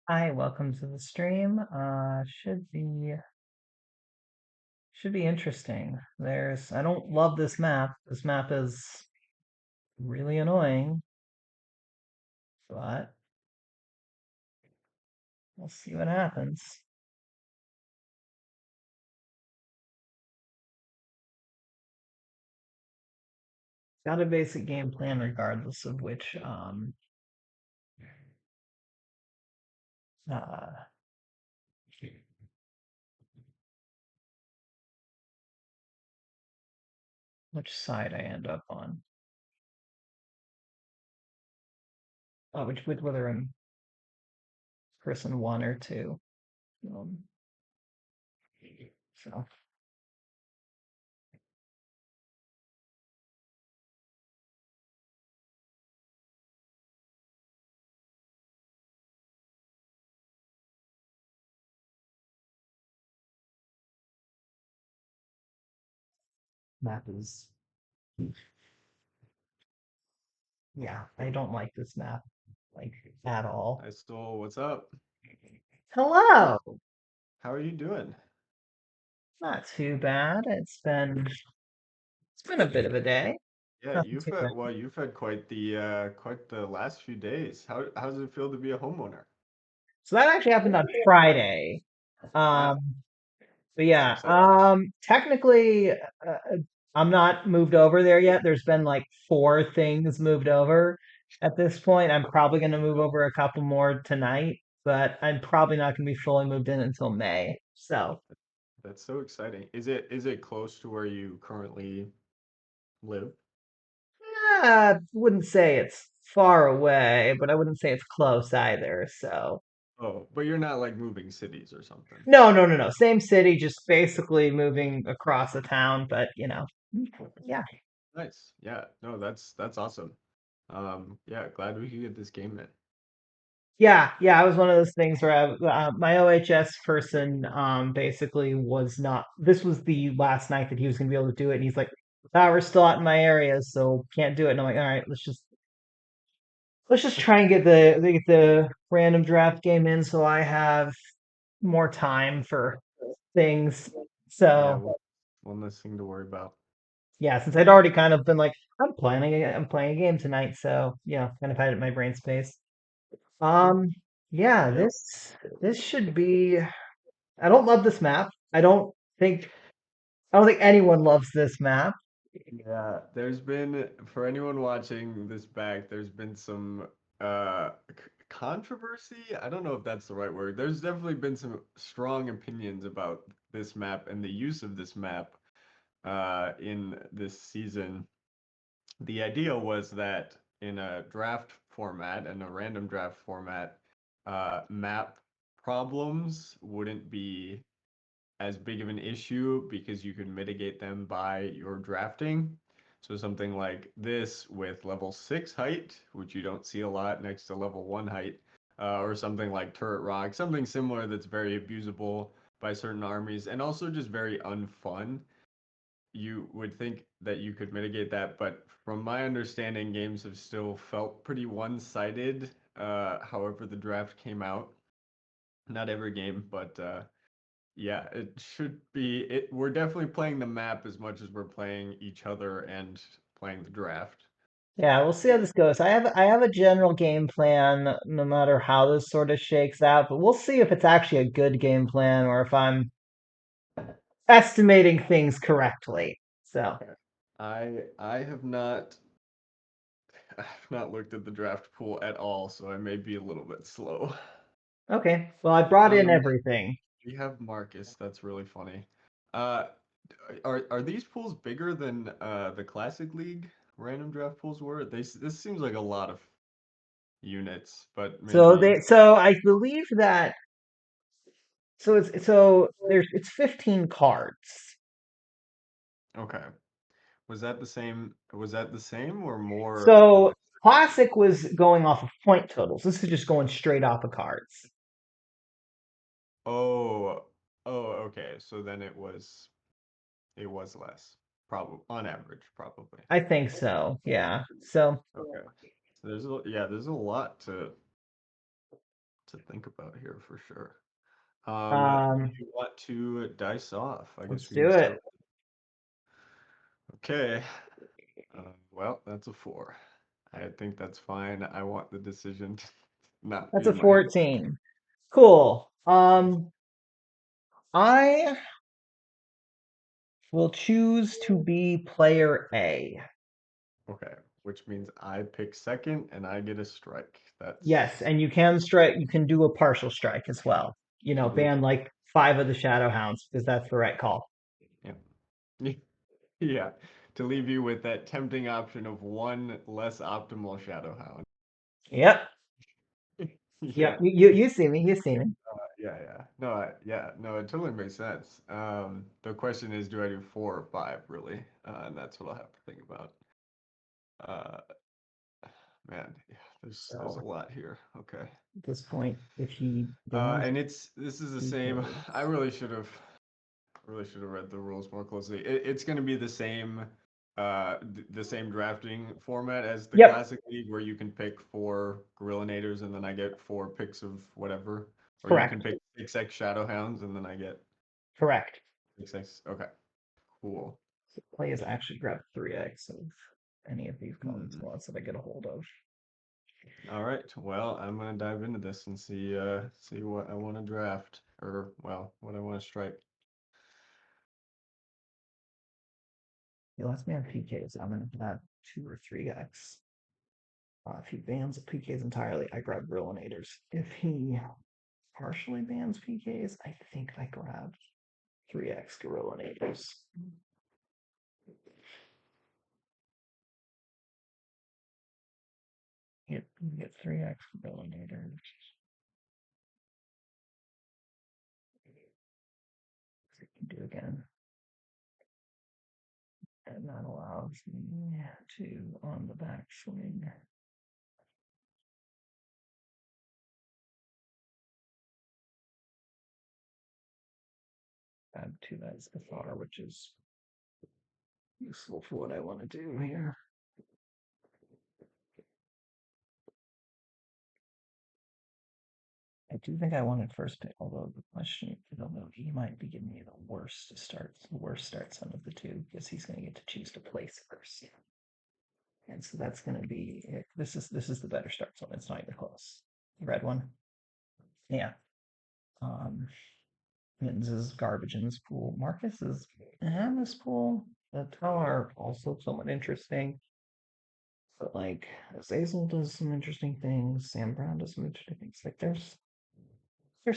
Hi, welcome to the stream. Should be interesting. I don't love this map. This map is really annoying, but we'll see what happens. Got a basic game plan regardless of uh which side I end up on. Whether I'm person one or two. Um, so map is yeah, I don't like this map like at all. Hi, Stoll. What's up? Hello. How are you doing? Not too bad. It's been a bit of a day. Yeah, Nothing you've too had bad. well, you've had quite the last few days. How does it feel to be a homeowner? So that actually happened on Friday. Yeah, Um, but it's yeah, exciting. technically, I'm not moved over there yet. There's been like four things moved over at this point. I'm probably going to move over a couple more tonight, but I'm probably not going to be fully moved in until May. So, That's so exciting. Is it close to where you currently live? wouldn't say it's far away, but I wouldn't say it's close either. So, Oh, but you're not like moving cities or something. no, no, no, no. Same city, just basically moving across the town, but Okay. yeah. Nice. Yeah. No, that's awesome. Yeah, glad we could get this game in. Yeah, yeah, it was one of those things where my OHS person basically was not. This was the last night that he was going to be able to do it, and he's like, "Ah, we're still out in my area, so can't do it." And I'm like, "All right, let's just try and get the random draft game in, so I have more time for things." Yeah, So one less thing to worry about. yeah, since I'd already kind of been like, I'm playing a game tonight, so yeah, kind of had it in my brain space. Um, yeah, Yep. this should be. I don't love this map. I don't think anyone loves this map. Yeah, there's been, for anyone watching this back, there's been some controversy. I don't know if that's the right word. There's definitely been some strong opinions about this map and the use of this map in this season. The idea was that in a draft format and a random draft format, map problems wouldn't be as big of an issue because you could mitigate them by your drafting. So something like this with level 6 height, which you don't see a lot next to level 1 height, or something like Turret Rock, something similar that's very abusable by certain armies and also just very unfun. You would think that you could mitigate that, but from my understanding, games have still felt pretty one-sided, however the draft came out. Not every game, but yeah, it should be it. We're definitely playing the map as much as we're playing each other and playing the draft. Yeah, we'll see how this goes. I have a general game plan, no matter how this sort of shakes out, but we'll see if it's actually a good game plan or if I'm estimating things correctly. So, I have not I've not looked at the draft pool at all, so I may be a little bit slow. okay. Well, I brought in Um, everything. we have Marcus. That's really funny. Uh, are these pools bigger than the Classic League random draft pools were? This seems like a lot of units, but maybe So I believe that it's 15 cards. okay. Was that the same or more So like classic was going off of point totals. This is just going straight off of cards. oh oh okay. So then it was less. Probably on average, probably. I think so. Yeah. So Okay. So there's a lot to think about here for sure. Do Um, you want to dice off? I guess let's we can do start. it. Okay. Well, that's a four. I think that's fine. I want the decision to not That's be a in my hands. 14. Cool. I will choose to be player A. Okay, which means I pick second and I get a strike. Yes, That's and you can strike, you can do a partial strike as well. mhm, Ban like five of the Shadow Hounds because that's the right call. yeah. Yeah, to leave you with that tempting option of one less optimal Shadow Hound. Yep. Yeah, Yep. You see me. You see me. yeah. No, yeah, no, it totally makes sense. The question is, do I do four or five, really? And that's what I'll have to think about. Uh, Man, yeah, there's a So lot here. Okay. at this point, if he bans And this is the same. I PKs. really should have read the rules more closely. It's going to be the same drafting format as the Yep. classic league, where you can pick four Gorilla Naders and then I get four picks of whatever, or you can Correct. pick 6x Shadow Hounds and then I get Correct. 6x. Okay, cool. So play is actually grab 3x of any of these common Hmm. slots that I get a hold of. All right. Well, I'm gonna dive into this and see what I want to draft, or well, what I want to strike. He lets me have PKs. I'm gonna have 2 or 3x. If he bans PKs entirely, I grab Brillinators. If he partially bans PKs, I think I grab 3x Gorillinators. You get 3x Gorillinators. Do again. And that allows me to, on the backswing, add 2x Cathar, which is useful for what I want to do here. I do think I wanted first pick, although the question, I don't know, he might be giving me the worst start son of the two, because he's going to get to choose to place first. And so that's going to be it. This is the better start zone. It's not even close. The red one, yeah. Um, Mittens is garbage in this pool. Marcus is in this pool. The Tau are also somewhat interesting, but like Azazel does some interesting things. Sam Brown does some interesting things. Like there's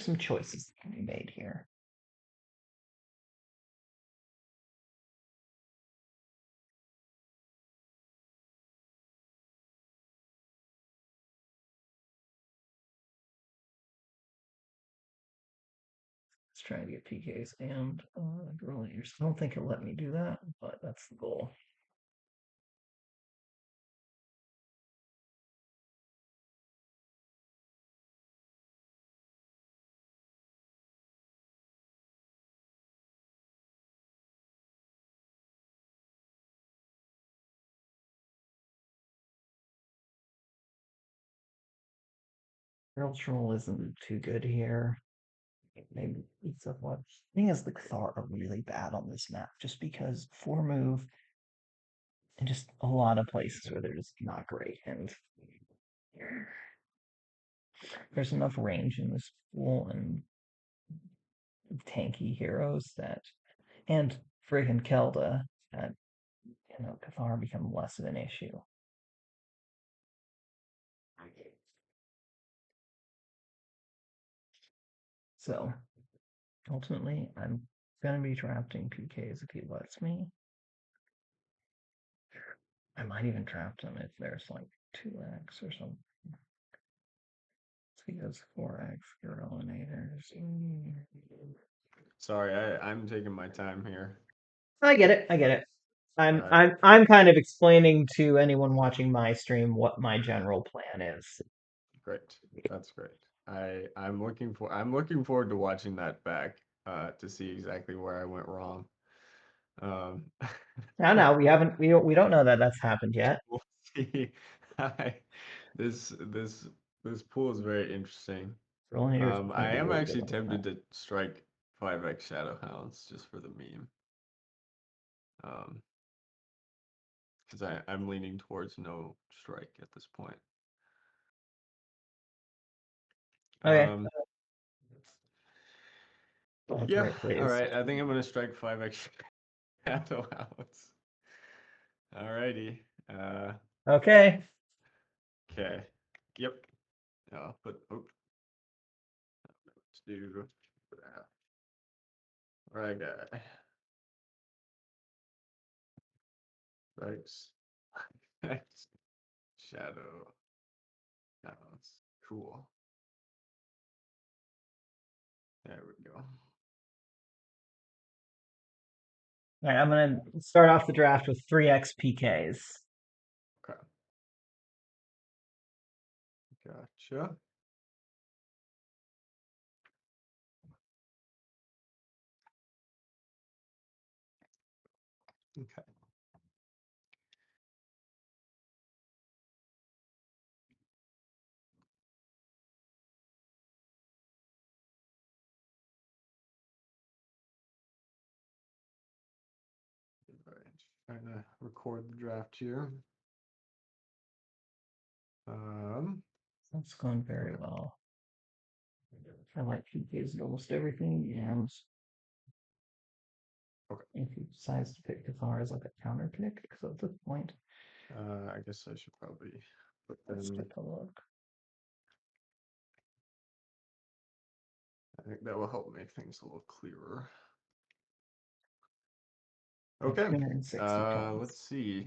some choices that can be made here. Let's try to get PKs and girl eaters. I don't think it'll let me do that, but that's the goal. Girl Troll isn't too good here. Maybe it's a what? Thing is, the Cathar are really bad on this map, just because 4 move and just a lot of places where they're just not great. And there's enough range in this pool and tanky heroes that, and friggin' Kelda, that Cathar become less of an issue. So ultimately, I'm gonna be drafting PKs if he lets me. I might even draft them if there's like 2x or something. So he goes 4x Gorillinators. Sorry, I'm taking my time here. I get it. I get it. All I'm right, I'm I'm kind of explaining to anyone watching my stream what my general plan is. great. That's great. I'm looking forward to watching that back to see exactly where I went wrong. Um, Now, now we don't know that that's happened yet. we'll see. I, this this this pool is very interesting. Rollinator is going I to be am really good actually on that. tempted to strike 5x Shadow Hounds just for the meme. Um, because I'm leaning towards no strike at this point. Okay, Um, that's yeah, right, all please. right. I think I'm gonna strike 5x Shadow Hounds. Alrighty. Okay. Okay. Yep. But oh, let's do ryguy. Strikes. Shadow Hounds. Cool. There we go. All right, I'm gonna start off the draft with 3x PKs. Okay. Gotcha. Okay. All right. Trying to record the draft here. That's going very Okay. well. I like PKs in almost everything, and Okay. if he decides to pick Cathar as like a counter pick, because at this point, I guess I should probably put let's them. take a look. I think that will help make things a little clearer. I have Okay. 260 Let's points. see.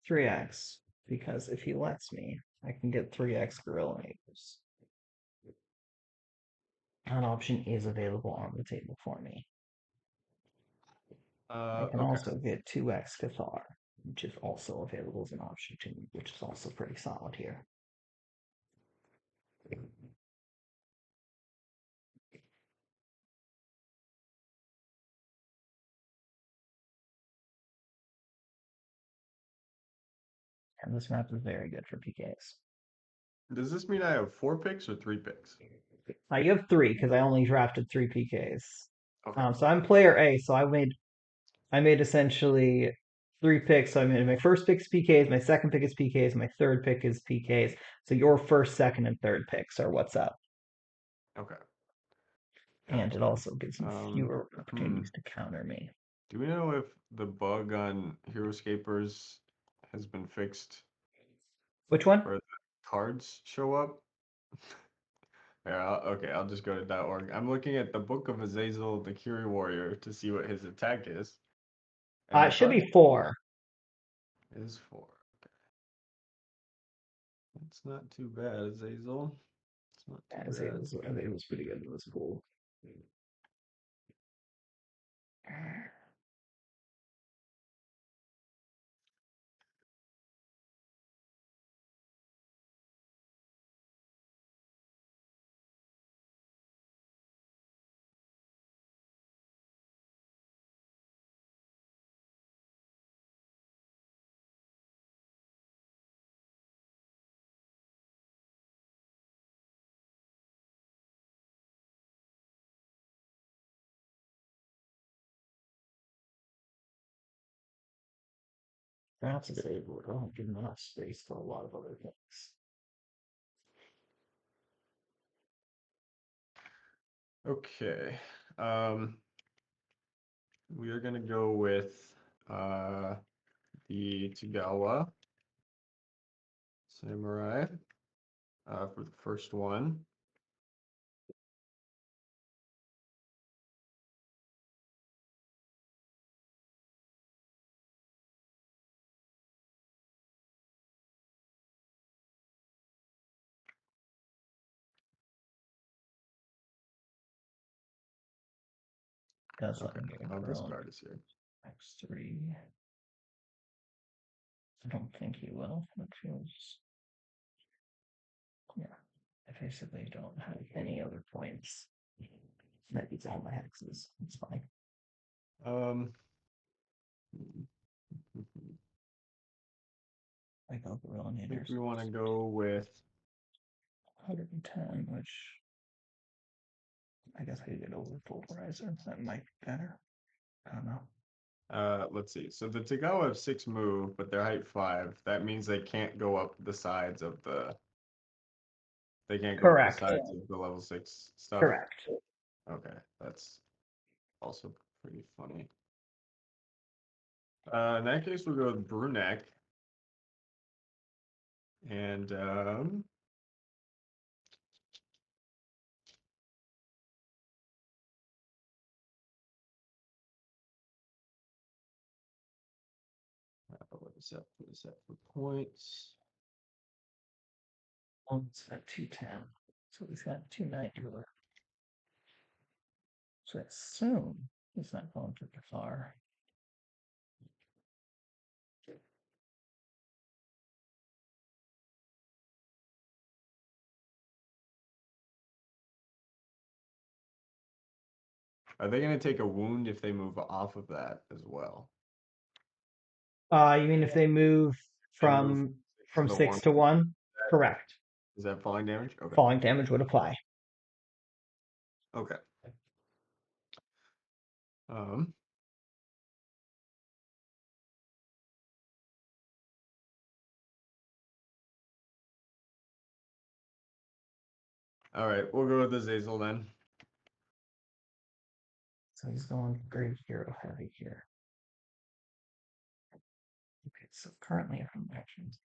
3x, because if he lets me, I can get 3x Gorilla Neighbors. That option is available on the table for me. I can Okay. also get 2x Cathar, which is also available as an option to me, which is also pretty solid here. And this map is very good for PKs. Does this mean I have 4 picks or 3 picks? You have three because I only drafted three PKs. Okay. So I'm player A, so I made essentially three picks. So I made my first pick is PKs, my second pick is PKs, my third pick is PKs. So your first, second, and third picks are what's up. Okay. And it Gotcha. also gives me fewer Hmm. opportunities to counter me. Do we know if the bug on Hero Scapers has been fixed Which one? where the cards show up? Yeah, okay, I'll just go to .org. I'm looking at the Book of Azazel, the Curie Warrior, to see what his attack is. And It the should card be four. is 4. It's not too bad, Azazel. It's not too As bad. it was pretty good. It was cool. Perhaps it's able to don't give enough space for a lot of other things. Okay. Um, we are gonna go with the Tagawa Samurai for the first one. Does let Okay. me get a This Gorilla card is here. X3. I don't think he will. That feels. Yeah. I basically don't have any other points. That beats all my hexes. It's fine. Um, I go I think Grillinators. we want to go with 110, which I guess I could get over Pulverizer. That might be better. I don't know. let's see. So the Tagawa have 6 move, but they're height 5. That means they can't go up the sides of the they can't go up the Correct. sides of the level 6 stuff. Correct. Okay, that's also pretty funny. In that case, we'll go with Brunek. And what is that? What is that for points? One's at 210. So he's got 290 left. So I assume he's not going too far. Are they going to take a wound if they move off of that as well? You mean if they move They move from 6 to 1. 6 to 1? Correct. Is that falling damage? Okay. Falling damage would apply. Okay. Um, all right, we'll go with the Zazel then. So he's going great hero heavy here. Okay, so currently I'm actions.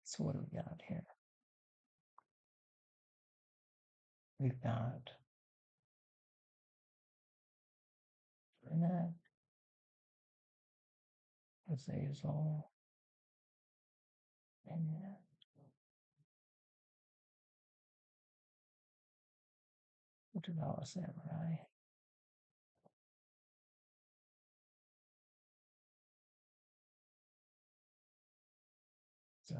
So what do we got here? We've got Burnett, Azazel, and Utagawa Samurai. So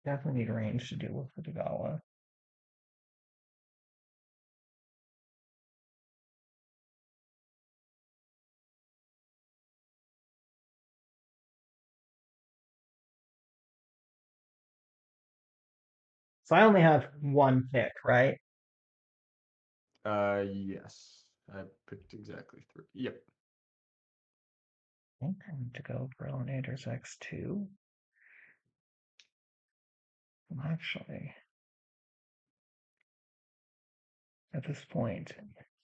definitely need range to deal with Utagawa. So I only have one pick, right? Yes. I picked exactly 3. Yep. I think I need to go Brillinators X2. Actually, at this point.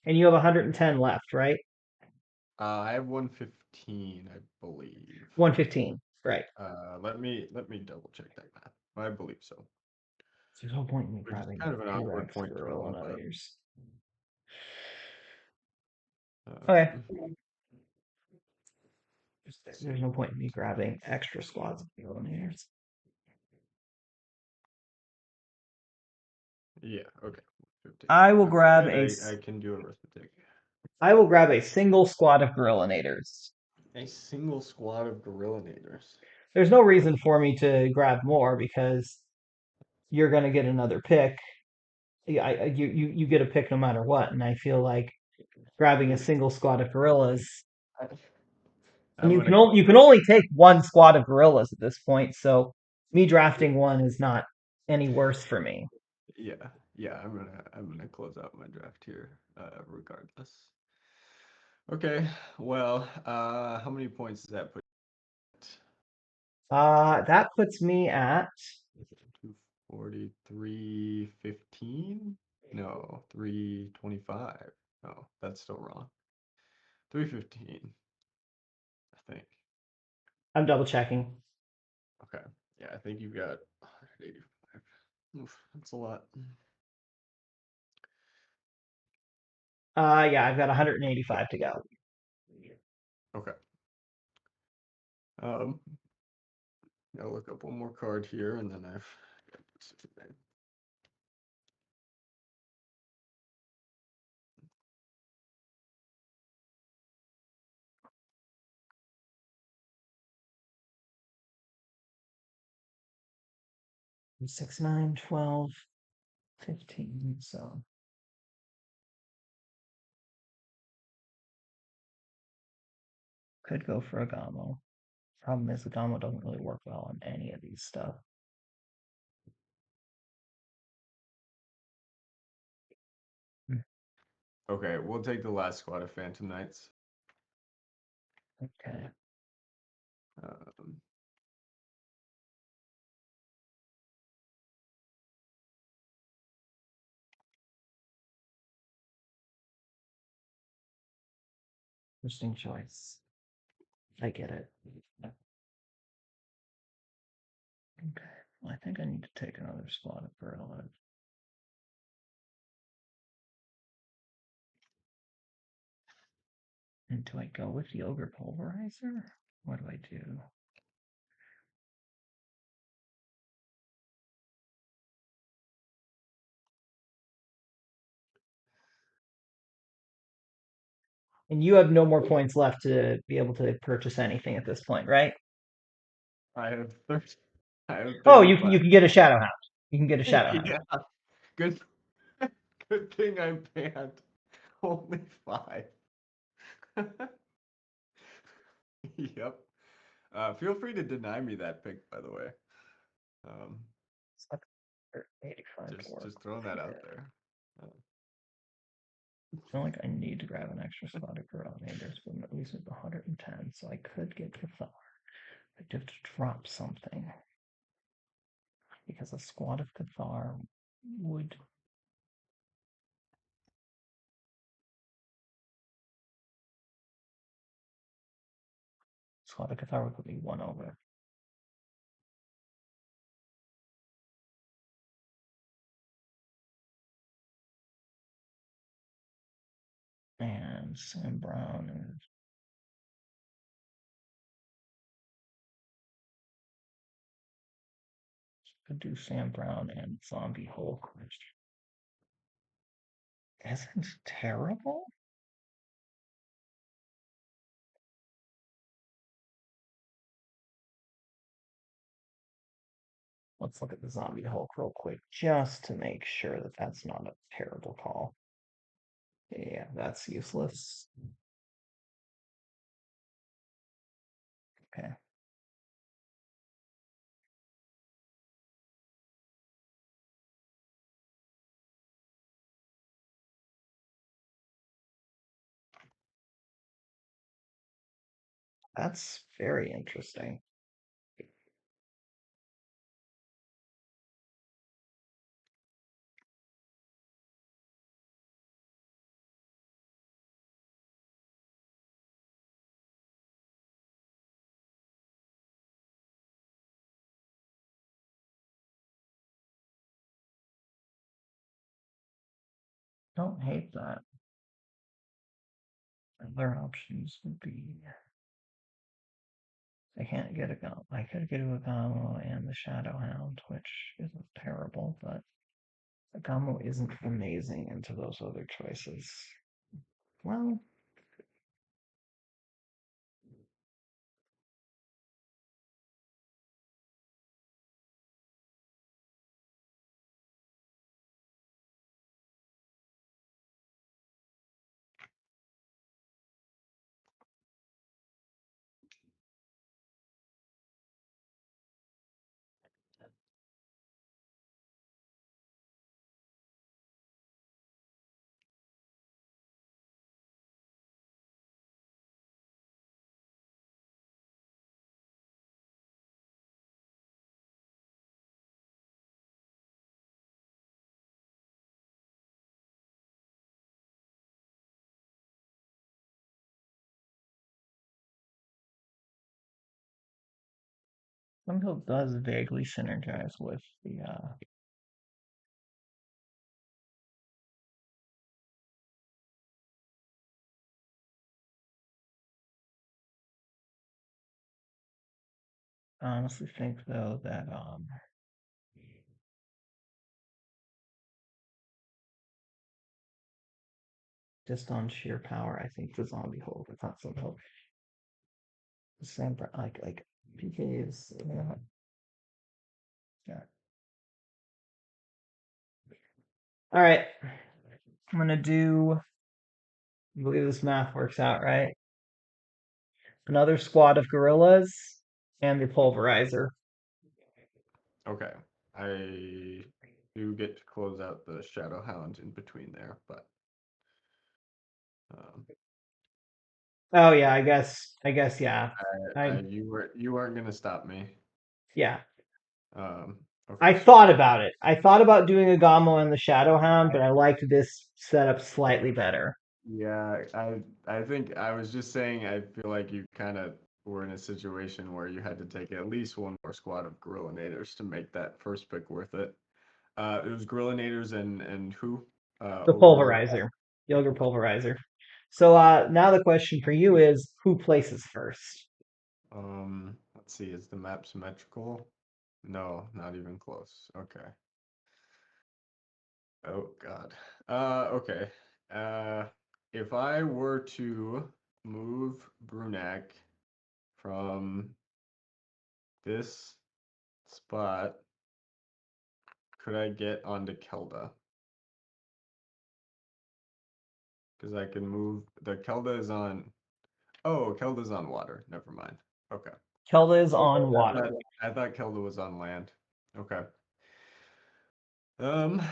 And you have 110 left, right? I have 115, I believe. 115, right. Let me double check that math. I believe so. So there's no point in me Which is grabbing kind of an two awkward point extra to roll, but Brillinators. Okay. um, let's There's see. no point in me grabbing extra squads of Brillinators. Yeah, okay. 15. I will Okay, grab good. I can do arithmetic. a single squad of Gorillinators. A single squad of Gorillinators. There's no reason for me to grab more because you're going to get another pick. You get a pick no matter what, and I feel like grabbing a single squad of gorillas, I- and I'm gonna you can only take one squad of gorillas at this point. So me drafting one is not any worse for me. yeah, yeah, I'm gonna close out my draft here, regardless. Okay, well, how many points does that put? That puts me at 243, 15? No, 325. No, that's still wrong. 315, I think. I'm double checking. Okay. Yeah, I think you've got 185. Oof, that's a lot. Yeah, I've got 185 to go. Okay. Um, I'll look up one more card here, and then I've got Pacific. 6, 9, 12, 15. So could go for a Gamo. Problem is the Gamo doesn't really work well on any of these stuff. Hmm, Okay, we'll take the last squad of Phantom Knights. okay. Um, Interesting choice. I get it. Okay. Well, I think I need to take another spot of Berlin. And do I go with the Ogre Pulverizer? What do I do? And you have no more points left to be able to purchase anything at this point, right? I have 30, I have Oh, you 35. can get a Shadow Hound. You can get a Shadow Hound. Yeah, good, good thing I banned only 5. Yep. Feel free to deny me that pick, by the way. Um, It's like 85 to work just throwing that out here. there. Uh, I feel like I need to grab an extra spot of Corona. There's been at least 110, so I could get Cathar. I do have to drop something because a squad of Cathar would. Squad of Cathar would put me 1 over. And Sam Brown is. Could do Sam Brown and Zombie Hulk, which isn't terrible. Let's look at the Zombie Hulk real quick just to make sure that that's not a terrible call. Yeah, that's useless. Okay. That's very interesting. Don't hate that. Other options would be I can't get a Gamo. I could get a Gamo and the Shadow Hound, which isn't terrible, but the Gamo isn't amazing into those other choices. Well, Sunhill does vaguely synergize with the I honestly think though that just on sheer power, I think the zombie hold is not so help. The same like PKs. Yeah. All right, I'm gonna do. I believe this math works out right. Another squad of gorillas and the pulverizer. Okay. I do get to close out the Shadow Hound in between there, but um, Oh yeah, I guess yeah. I you weren't gonna stop me. yeah. Um, I okay. thought about it. I thought about doing a Gamo and the Shadowhound, but I liked this setup slightly better. Yeah, I think I was just saying I feel like you kind of were in a situation where you had to take at least one more squad of Gorillinators to make that first pick worth it. It was Gorillinators and who The over pulverizer, the ogre pulverizer. So now the question for you is who places first? let's see, is the map symmetrical? No, not even close. Okay. Oh God. Okay. Uh, if I were to move Brunak from this spot, could I get onto Kelda? Because I can move. The Kelda is on. Oh, Kelda's on water. Never mind. Okay. Kelda is Oh, on I water. thought I thought Kelda was on land. Okay. Um.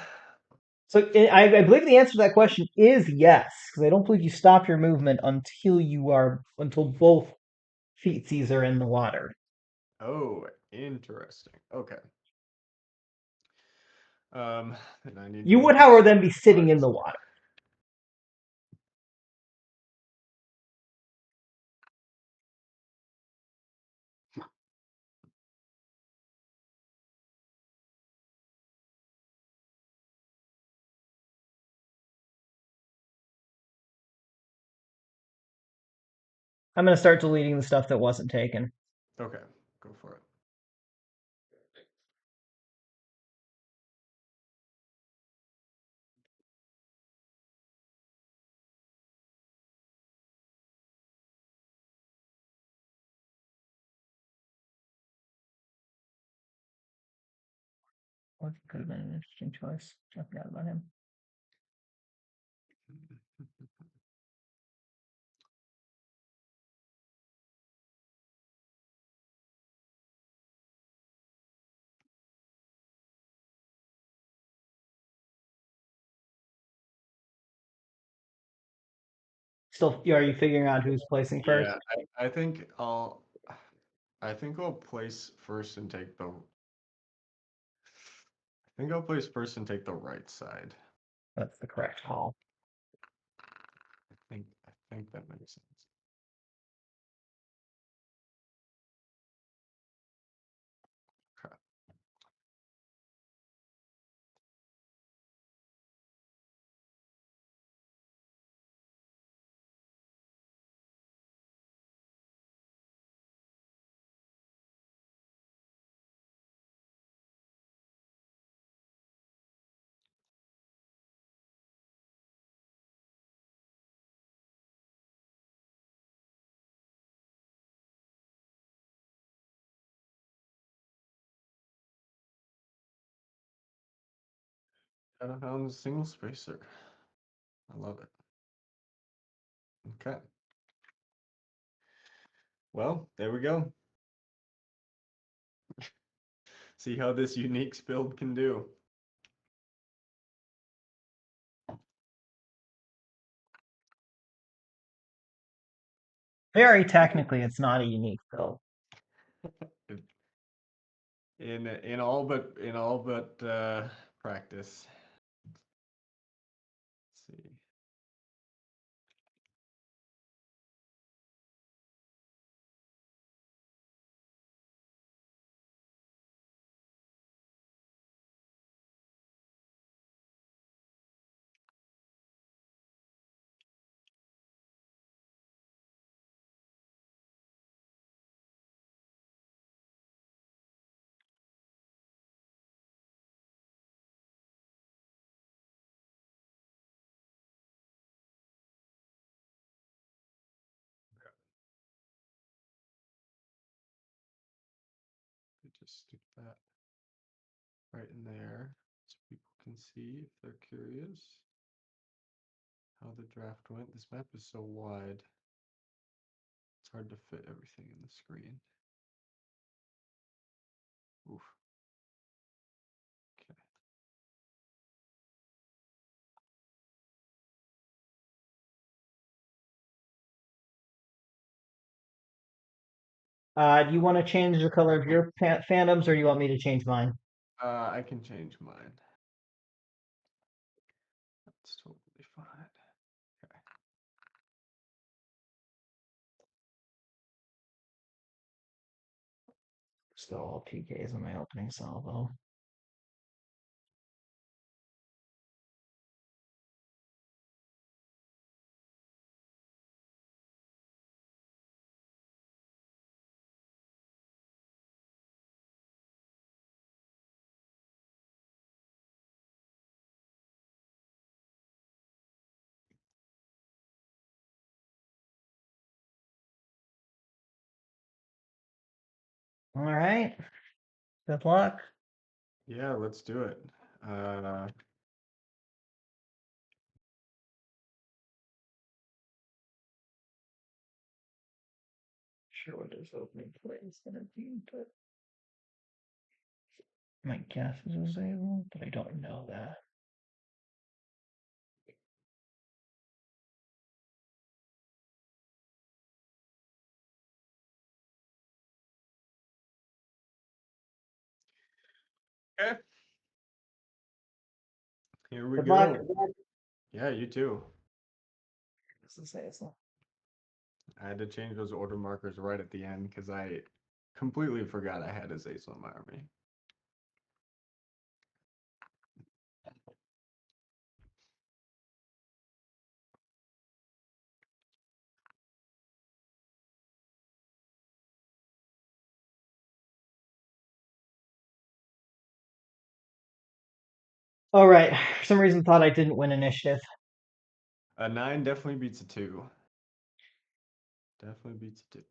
So I believe the answer to that question is yes, because I don't believe you stop your movement until both feetsies are in the water. Oh, interesting. Okay. Then I need to You would, look at however, some then be sitting in cards. the water. I'm going to start deleting the stuff that wasn't taken. Okay, go for it. What could have been an interesting choice. I forgot about him. Still, are you figuring out who's placing first? Yeah, I think I'll place first and take the I think I'll place first and take the right side. That's the correct call. I think that makes sense. Okay. Shadowhound single spacer. I love it. Okay. Well, there we go. See how this unique build can do. Very technically, it's not a unique build. In all but practice. Let's see. just stick that right in there so people can see if they're curious how the draft went. This map is so wide, it's hard to fit everything in the screen. Oof. Okay. Do you want to change the color of your phantoms, or do you want me to change mine? I can change mine. That's totally fine. Okay. Still all PKs on my opening salvo. All right. Good luck. Yeah, let's do it. Sure what his opening play is gonna be, but my guess is Azazel, but I don't know that. Okay, here we Good luck. go. Yeah, you too. This is Azazel. I had to change those order markers right at the end because I completely forgot I had Azazel in my army. All right. For some reason, thought I didn't win initiative. A 9 definitely beats a 2. Definitely beats a 2.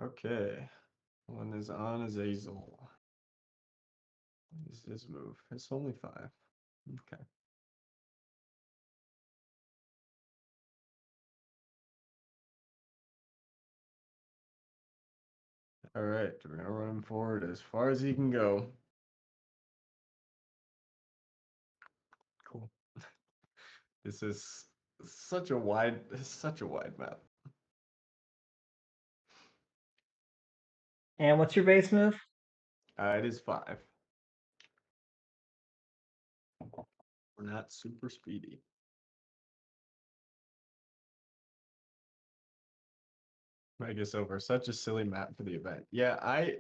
Okay, one is on Azazel. What is his move? It's only 5. Okay. All right, we're gonna run him forward as far as he can go. Cool. This is such a wide map. And what's your base move? It is 5. We're not super speedy. Vegas over. Such a silly map for the event. Yeah, I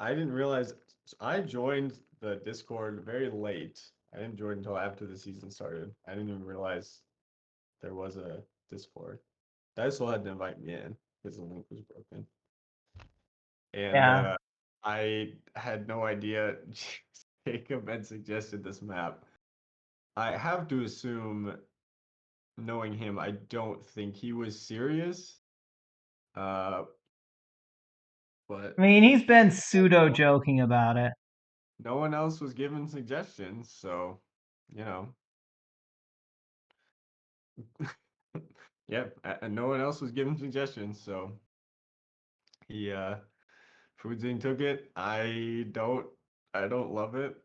didn't realize I joined the Discord very late. I didn't join until after the season started. I didn't even realize there was a Discord. Daiso had to invite me in because the link was broken. And Yeah. I had no idea Jacob had suggested this map. I have to assume, knowing him, I don't think he was serious. Uh, but I mean, he's been pseudo joking about it. no one else was giving suggestions, so you know. Yeah, and no one else was giving suggestions, so he Foodzing took it. I don't love it.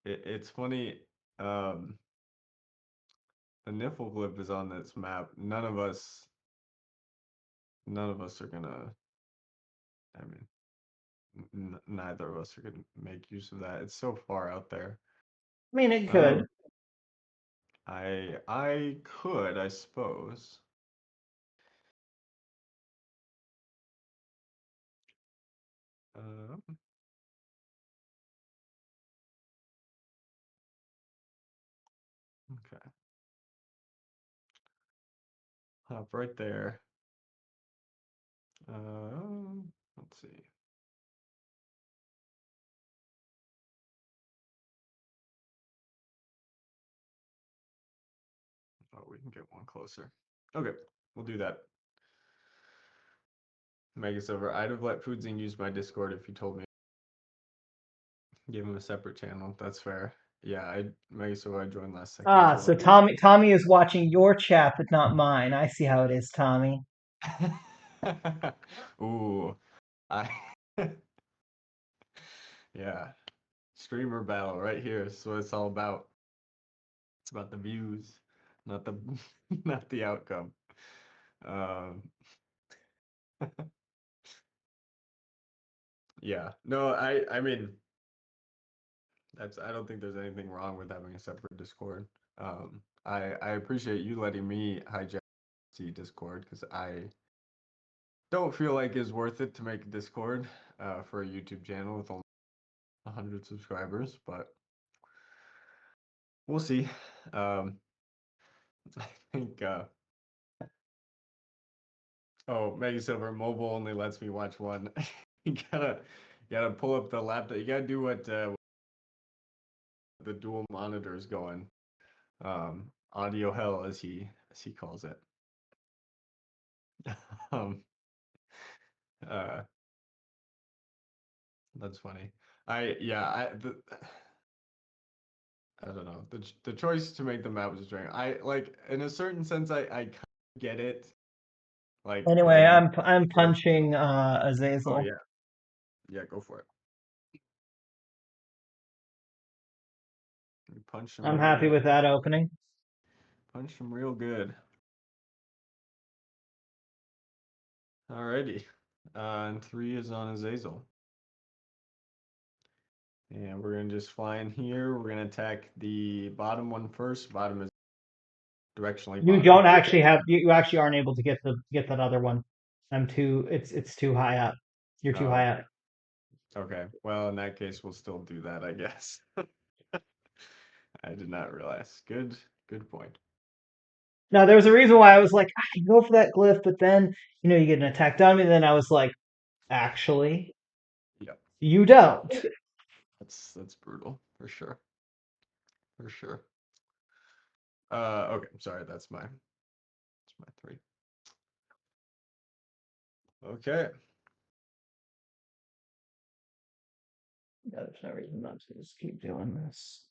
It's funny. Um, the Niffleglyph is on this map. None of us are gonna. I mean, neither of us are gonna make use of that. It's so far out there. I mean, it could. Um, I could, I suppose. Uh, okay, hop right there. Let's see. Oh, we can get one closer. Okay, we'll do that. Mega Silver, I'd have let Foodzing use my Discord if you told me. Give him a separate channel. That's fair. Yeah, I Mega Silver, I joined last second as Ah, so well. Tommy is watching your chat, but not mine. I see how it is, Tommy. Ooh, I yeah. Streamer battle right here. That's what it's all about. It's about the views, not the not the outcome. Um, yeah. No, I mean that's I don't think there's anything wrong with having a separate Discord. I appreciate you letting me hijack the Discord because I don't feel like it's worth it to make a Discord for a YouTube channel with only 100 subscribers, but we'll see. Um, I think oh, Mega Silver mobile only lets me watch one. You gotta pull up the laptop. You gotta do what the dual monitors going. Audio hell as he calls it. Um, uh, that's funny. I don't know. The choice to make the map was strange. I like in a certain sense I kind of get it. Like Anyway, the I'm choice. punching Oh Azazel. yeah, yeah. Go for it. You punch him I'm real happy good. with that opening. Punch him real good. Alrighty. And three is on Azazel. And we're gonna just fly in here. We're gonna attack the bottom one first. Bottom is directionally You bottom. don't actually have you actually aren't able to get that other one. I'm too it's too high up. You're too Oh, high up. okay. Well, in that case, we'll still do that, I guess. I did not realize. Good point. Now there was a reason why I was like, I can go for that glyph, but then you get an attack dummy, and then I was like, actually, Yep. you don't. That's brutal for sure. For sure. Okay. Sorry. That's my three. Okay. Yeah, there's no reason not to just keep doing this.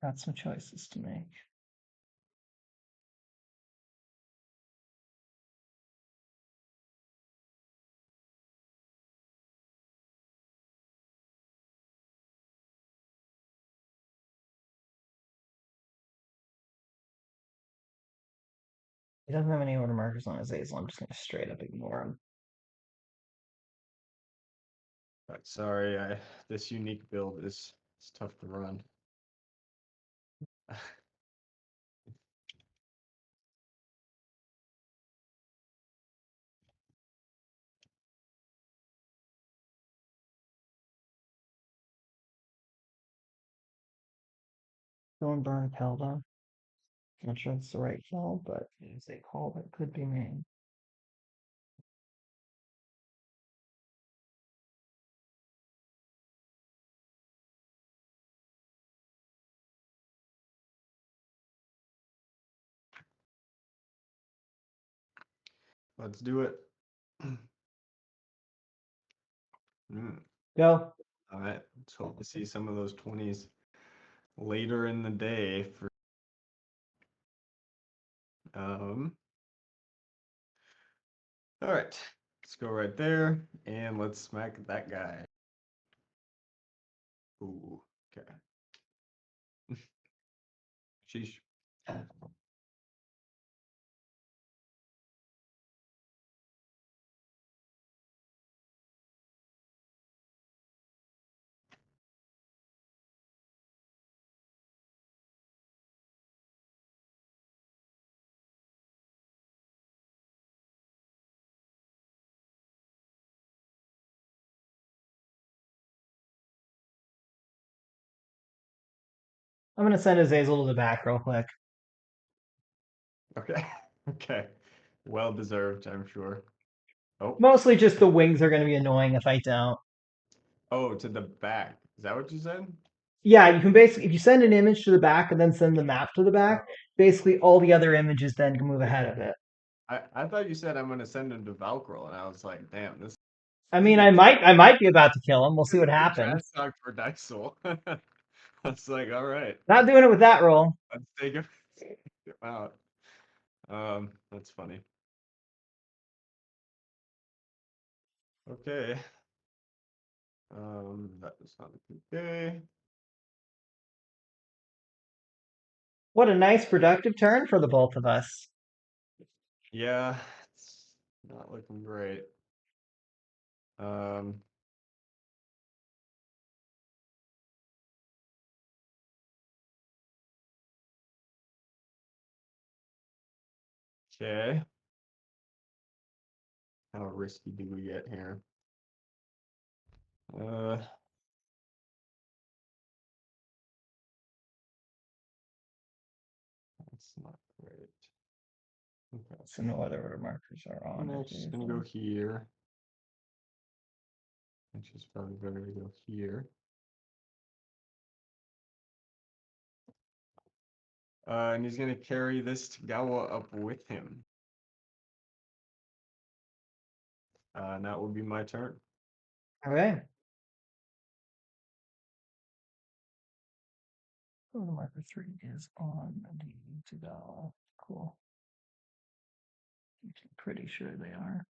Got some choices to make. He doesn't have any order markers on his Azel. I'm just gonna straight up ignore him. But sorry, this unique build is it's tough to run. Going burn Pelda. Not sure it's the right call, but it's a call that could be made. Let's do it. Mm, Go. all right. Let's hope to see some of those 20s later in the day for um all right. Let's go right there and let's smack that guy. Ooh, okay. Sheesh. I'm gonna send Azazel to the back real quick. Okay. Okay. Well deserved, I'm sure. Oh. Mostly just the wings are gonna be annoying if I don't. Oh, to the back. Is that what you said? Yeah, you can basically if you send an image to the back and then send the map to the back, Oh. basically all the other images then can move ahead of it. I thought you said I'm gonna send him to Valkyrie, and I was like, damn, this I is mean, a I might be about to kill him. We'll see this what is a trash happens. talk for Dysel. I was like, all right, Not doing it with that roll. let's take him out. That's funny. Okay. That does not look okay. What a nice productive turn for the both of us. Yeah, it's not looking great. Um, okay. How risky do we get here? Uh, that's not great. Okay. So no other markers are on I'm it. just gonna go here. Which is probably better to go here. And he's gonna carry this Tagawa up with him. And that will be my turn. Okay. Oh, the marker 3 is on the Tagawa. Cool. I'm pretty sure they are.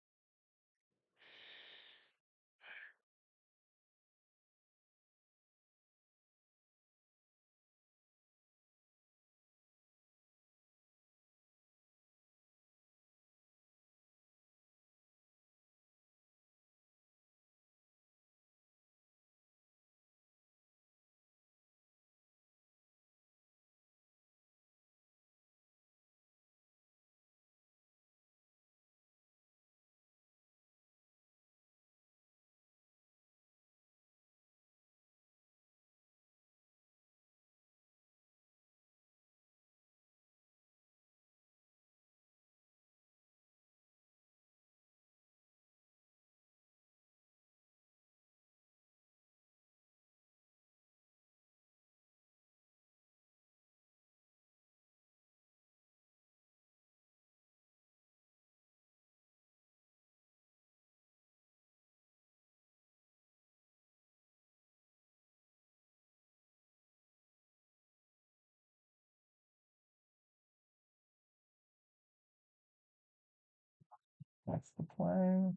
That's the play.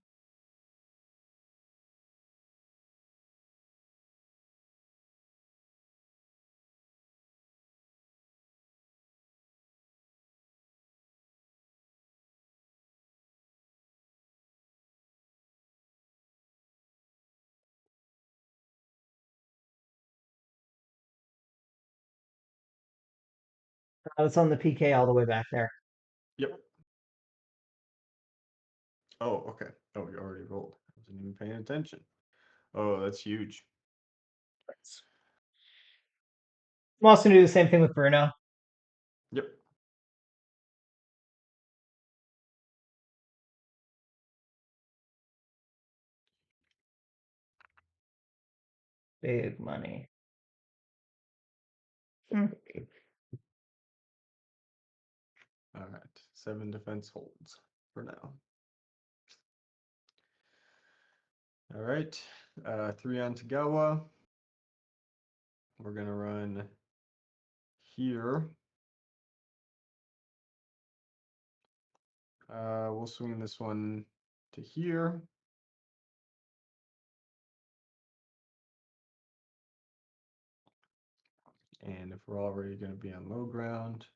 I was on the PK all the way back there. Yep. Oh, okay. Oh, you already rolled. I wasn't even paying attention. Oh, that's huge. I'm also gonna do the same thing with Bruno. Yep. Big money. Hmm. All right. 7 defense holds for now. All right. 3 on Tagawa. We're gonna run here. We'll swing this one to here. And if we're already going to be on low ground,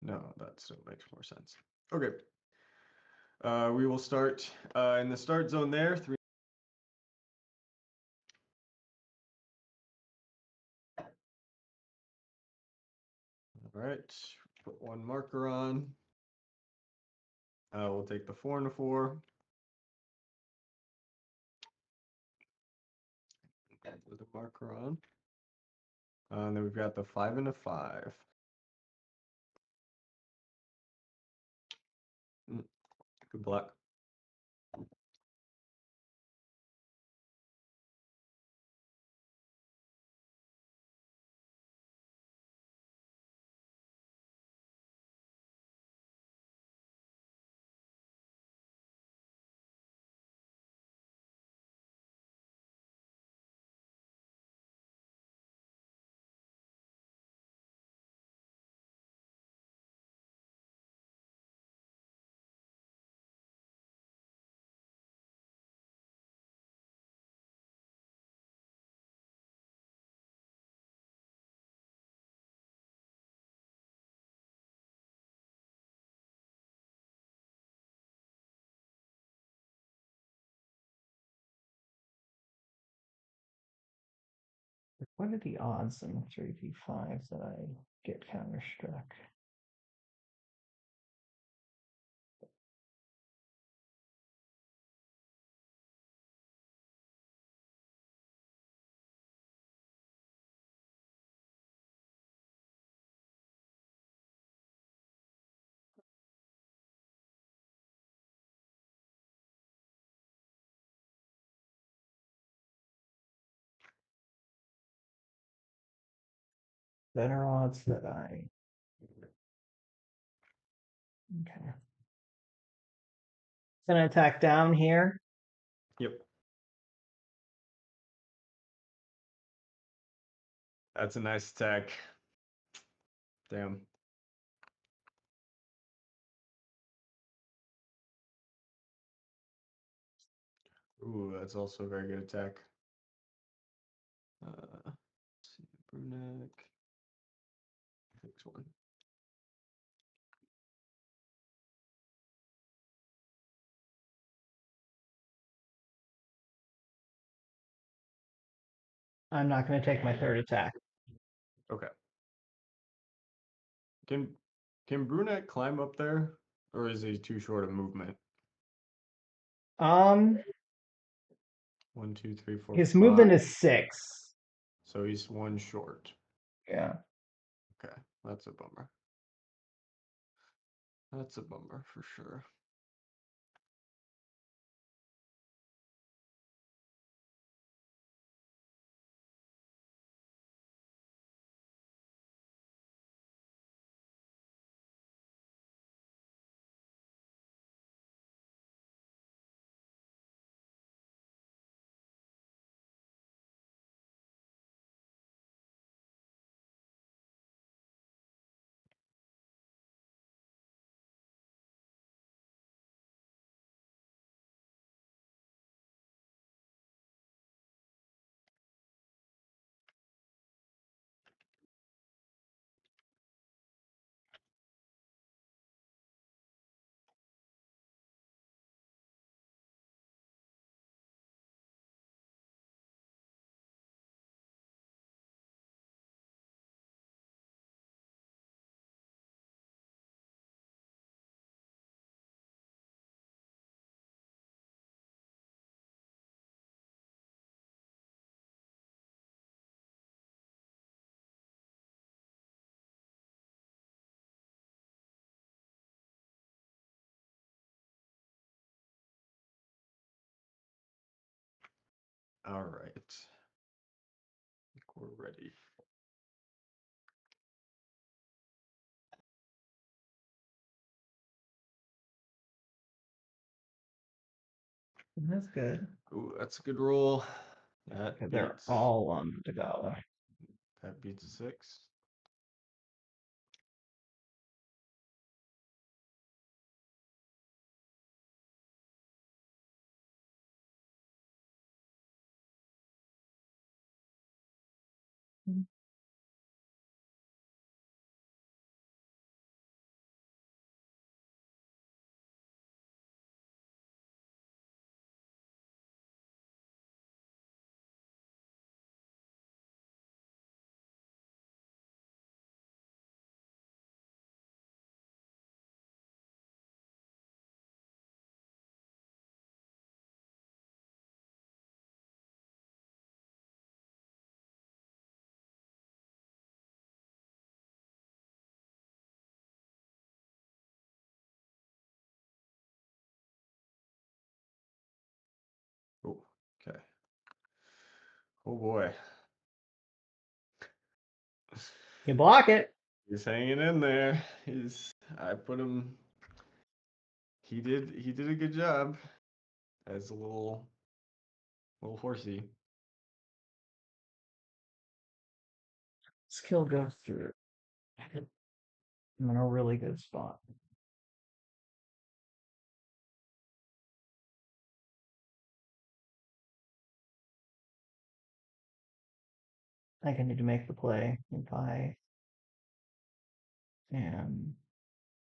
no, that still makes more sense. Okay. We will start in the start zone there. 3. All right. Put one marker on. We'll take the 4 and a 4. With a marker on. And then we've got the 5 and a 5. Good luck. What are the odds in 3v5 that I get counterstruck? Better odds that I. Okay. Gonna attack down here. Yep. That's a nice attack. Damn. Ooh, that's also a very good attack. Let's see, Brunek. Takes 1. I'm not gonna take my third attack. Okay. Can Brunek climb up there, or is he too short of movement? Um, 1, 2, 3, 4, his 5. movement is 6. So he's 1 short. Yeah. Okay, that's a bummer. That's a bummer for sure. All right. I think we're ready. That's good. Ooh, that's a good roll. Okay, they're all on to go. That beats a 6. Oh, okay. Oh boy. You block it. He's hanging in there. I put him. He did a good job as a little horsey. Skill goes through. I'm in a really good spot. I think I need to make the play if I am.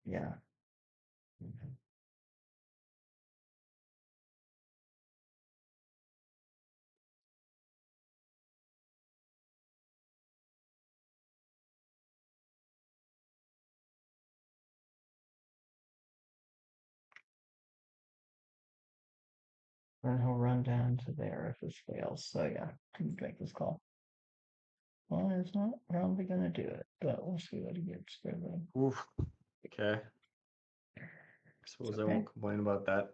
Yeah. Then he'll run down to there if this fails. So yeah, I can make this call. Well, it's not probably gonna do it, but we'll see what he gets. Oof. Okay. I suppose I Okay, won't complain about that.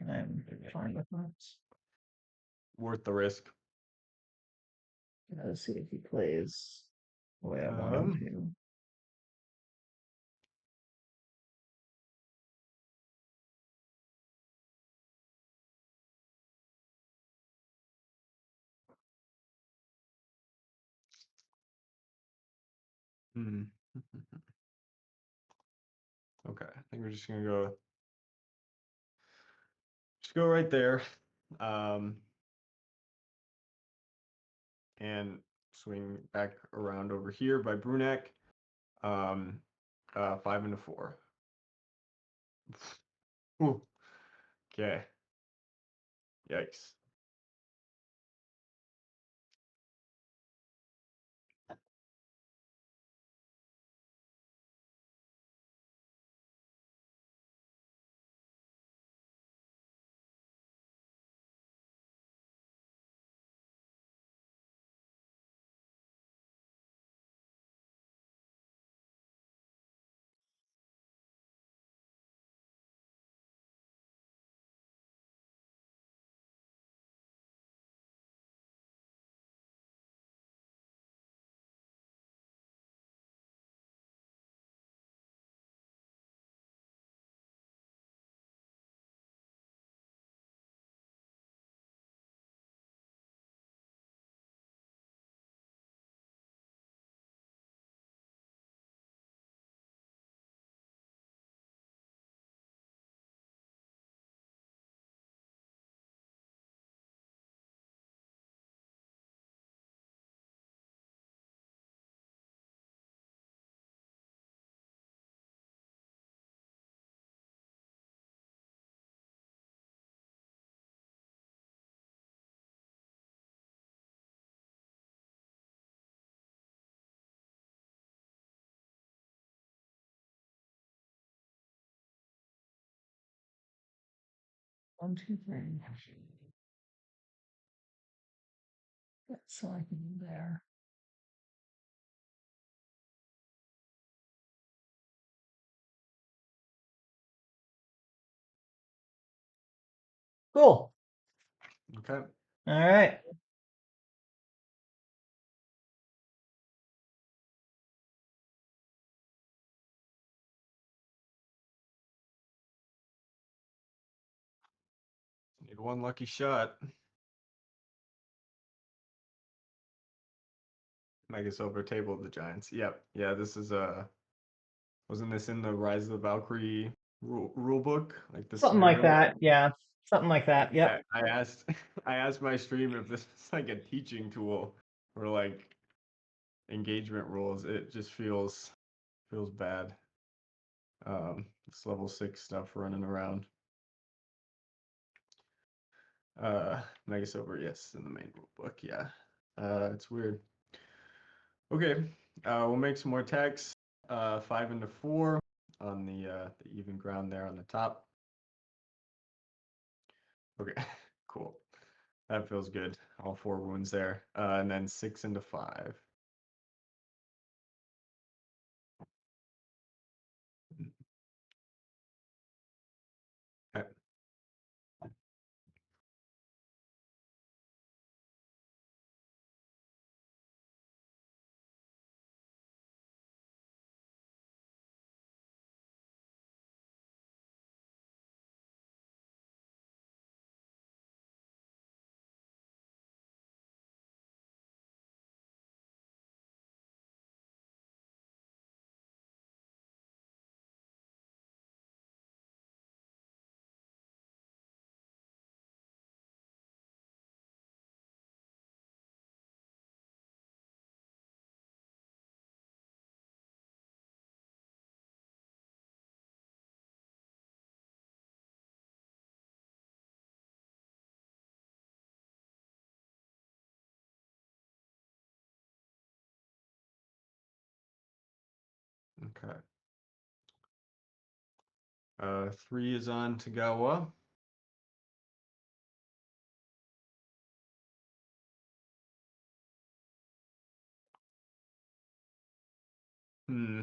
I'm fine with that. Worth the risk. Let's see if he plays the way I want him Um. to. Hmm. Okay. I think we're just gonna go right there. Um. And swing back around over here by Brunek. Um. 5 and a 4. Ooh. Okay. Yikes. One, two, three. So I can do there. Cool. Okay. All right. Need one lucky shot. Megas over Table of the Giants. Yep. Yeah, this is wasn't this in the Rise of the Valkyrie rule book? Like the Something like scenario? that. Yeah. Something like that. Yep. I asked I asked my stream if this is like a teaching tool or like engagement rules. It just feels bad. This level 6 stuff running around. Megas over, yes, in the main rule book, yeah. It's weird. Okay, we'll make some more attacks. 5 into 4 on the even ground there on the top. Okay, cool. That feels good. All 4 wounds there. And then 6 into 5. Okay. Okay. 3 is on Tagawa. Hmm.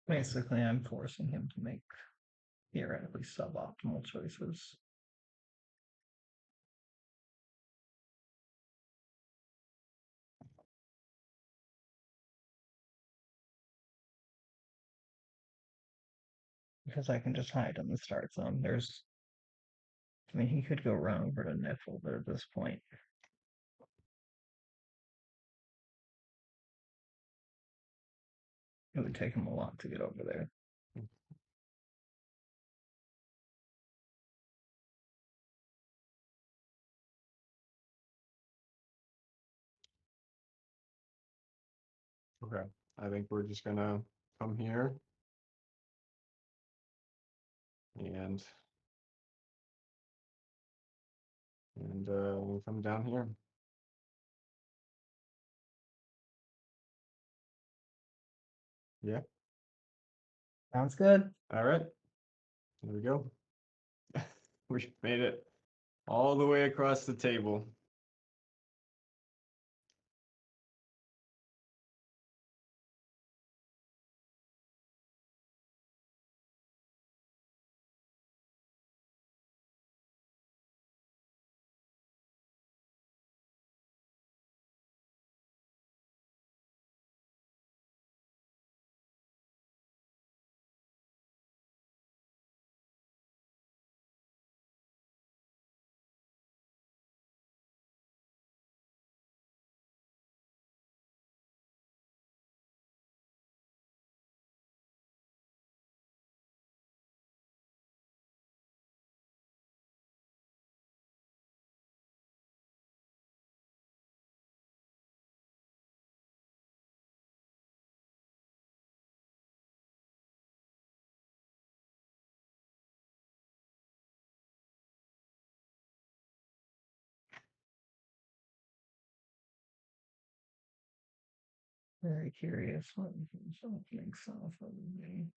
Basically, I'm forcing him to make theoretically suboptimal choices because I can just hide in the start zone. I mean, he could go run over to Niffle, but at this point, it would take him a lot to get over there. Okay. I think we're just gonna come here and we'll come down here. Yeah. Sounds good. All right. There we go. We made it all the way across the table. Very curious what something off of me.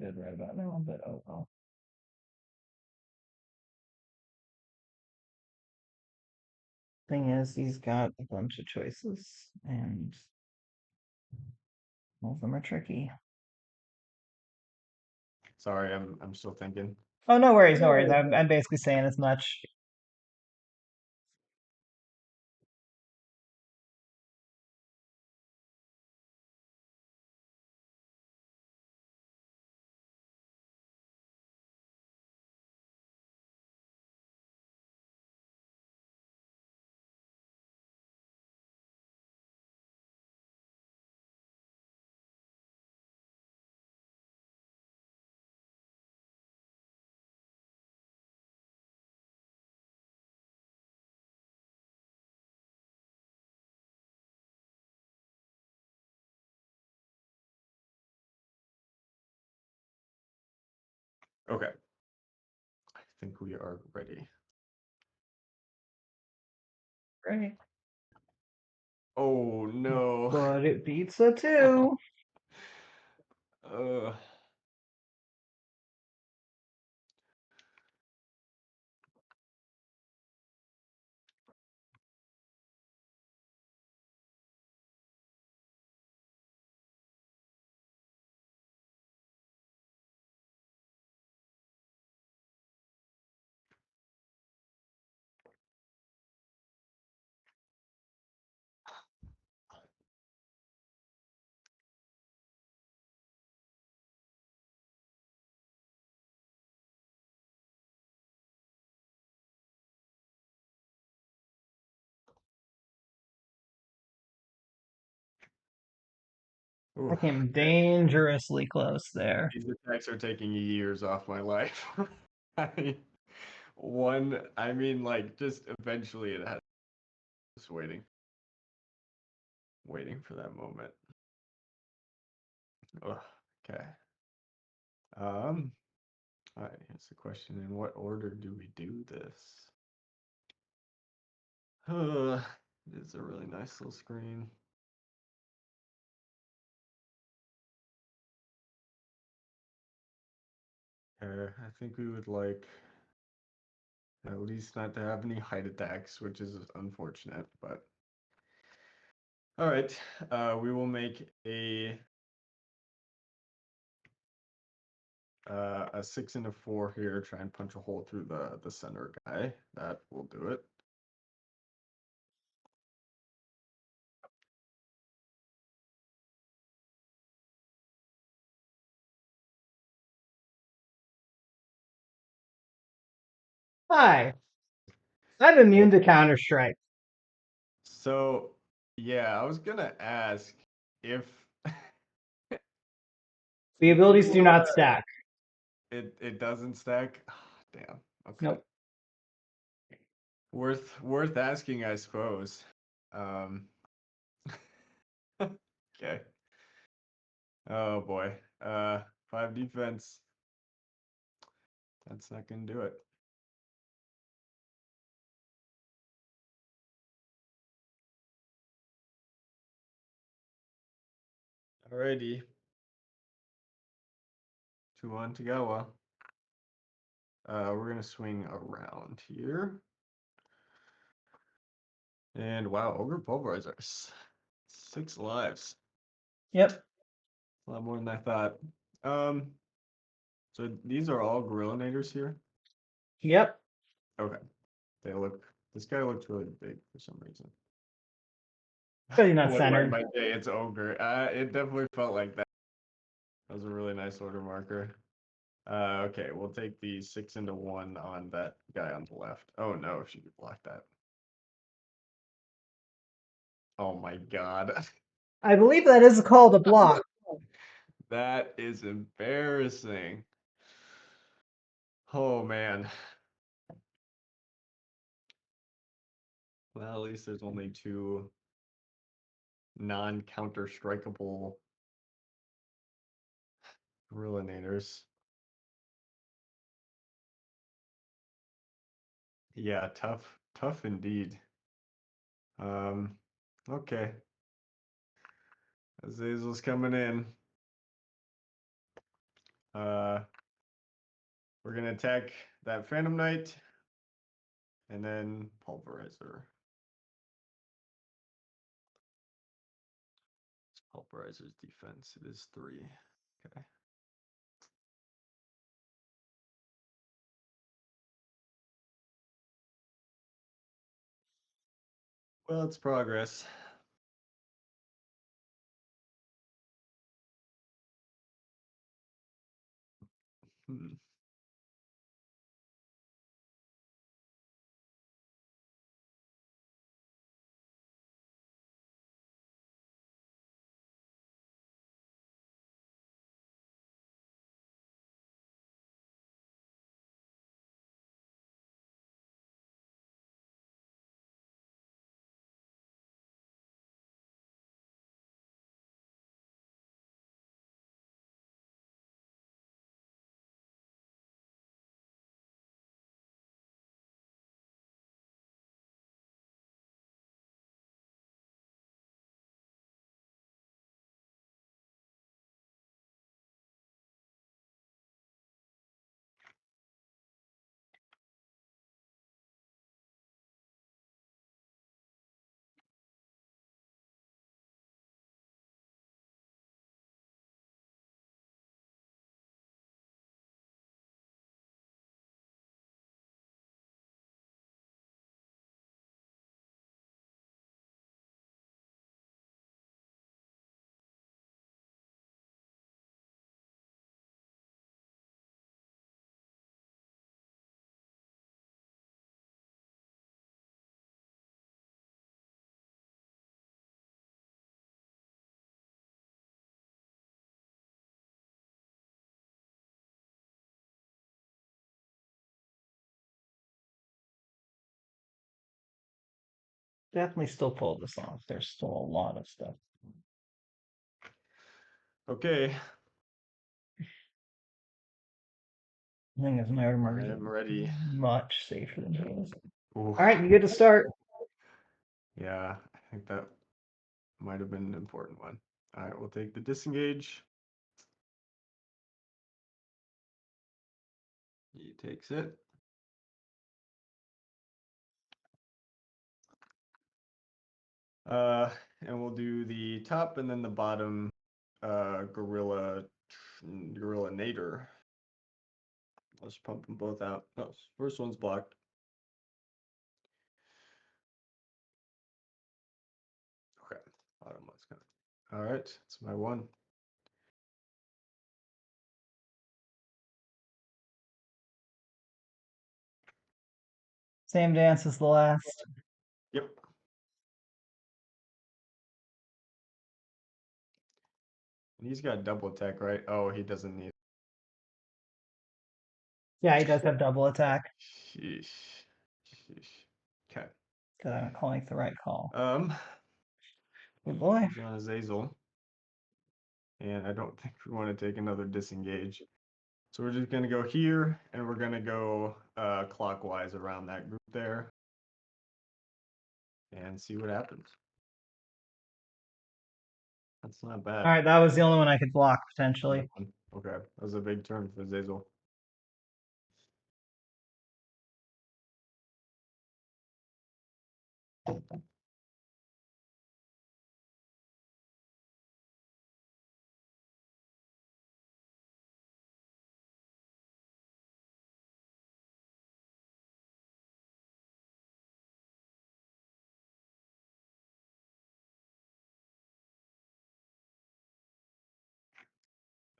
dead right about now, but oh well. Thing is, he's got a bunch of choices, and all of them are tricky. Sorry, I'm still thinking. Oh, no worries, no worries. I'm basically saying as much. Okay, I think we are ready. Right. Oh no. But it beats a two. Uh, I oof, came okay. dangerously close there. These attacks are taking years off my life. I one, I mean, like, just eventually it has just waiting for that moment. Ugh, okay. Um, all right, here's the question. In what order do we do this? It is a really nice little screen. I think we would like at least not to have any height attacks, which is unfortunate, but all right. We will make a 6 and a 4 here, try and punch a hole through the center guy. That will do it. Hi, I'm immune to Counter Strike. So, yeah, I was gonna ask if The if abilities do you not stack. it doesn't stack. Ah, damn. Okay. Nope. Worth asking, I suppose. Um, okay. Oh boy. 5 defense. That's not gonna do it. Alrighty. 2 on Tagawa. We're gonna swing around here. And wow, Ogre Pulverizer. 6 lives. Yep. A lot more than I thought. Um, so these are all Gorillinators here? Yep. Okay. They look, this guy looks really big for some reason. Because he's not What light centered. my day, it's Ogre. It definitely felt like that. That was a really nice order marker. Okay, we'll take the 6 into 1 on that guy on the left. Oh no, she could block that. Oh my god. I believe that is called a block. That is embarrassing. Oh man. Well, at least there's only 2 non-counter strikeable Gorillinators. Yeah, tough indeed. Um, okay. Azazel's coming in. Uh, we're gonna attack that Phantom Knight, and then Pulverizer. Pulverizer's defense, it is 3. Okay. Well, it's progress. Hmm. Definitely still pull this off. There's still a lot of stuff. Okay, I think it's my I armor am ready. much safer than his. Ooh. All right, you get to start. Yeah, I think that might have been an important one. All right, we'll take the disengage. He takes it. Uh, and we'll do the top and then the bottom gorilla nader. Let's pump them both out. Oh, first one's blocked. Okay, bottom one's gonna. All right, it's my one. Same dance as the last. Yep. And he's got double attack, right? Oh, he doesn't need. Yeah, he does have double attack. Sheesh. Sheesh. Okay. Because I'm calling it the right call. Um, Good boy. he's on Azazel, and I don't think we want to take another disengage. So we're just gonna go here, and we're gonna go clockwise around that group there, and see what happens. That's not bad. All right, that was the only one I could block potentially. Okay, that was a big turn for Zazel.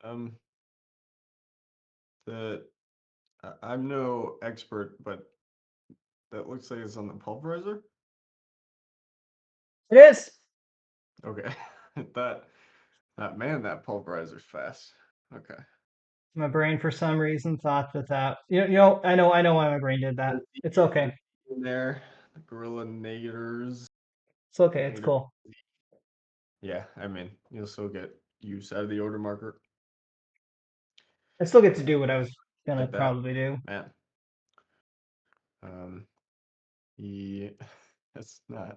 Um, the I'm no expert, but that looks like it's on the pulverizer. It is. Okay, that man, that pulverizer's fast. Okay. My brain, for some reason, thought that I know why my brain did that. It's okay. In there, the gorilla negers. It's okay. It's Nader. cool. Yeah, I mean, you'll still get use out of the order marker I still get to do what I was gonna like that. probably do. Man, um, he that's not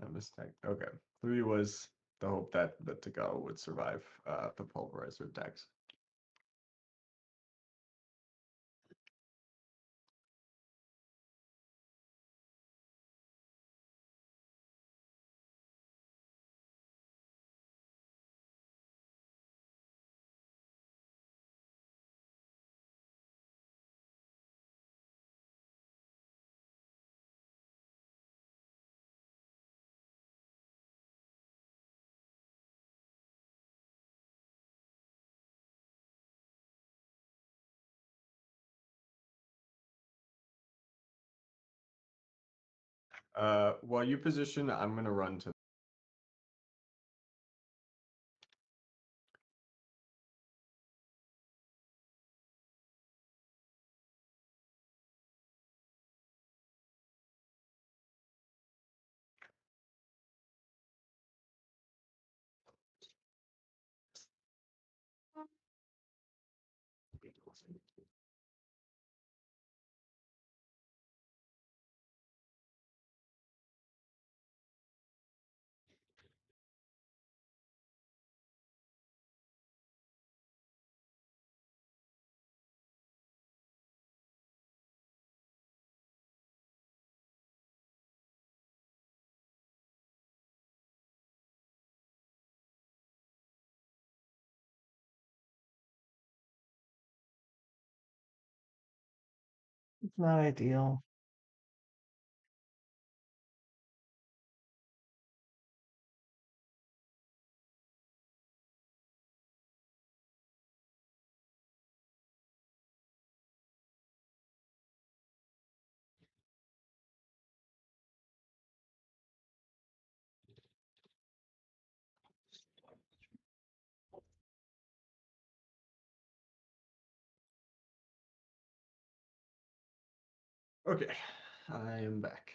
a mistake. Okay, 3 was the hope that the Tagawa would survive the pulverizer attacks. While you position, I'm gonna run to. It's not ideal. Okay, I am back.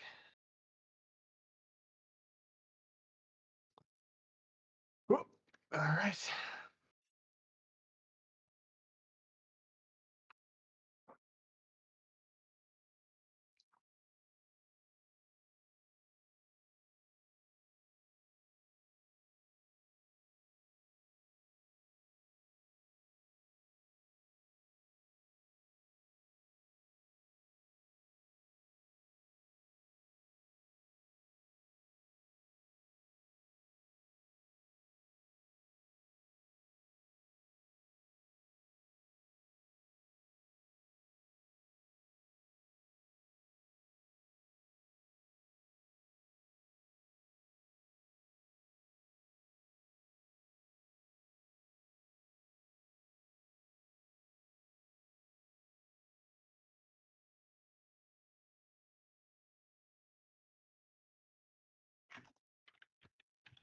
Cool. All right.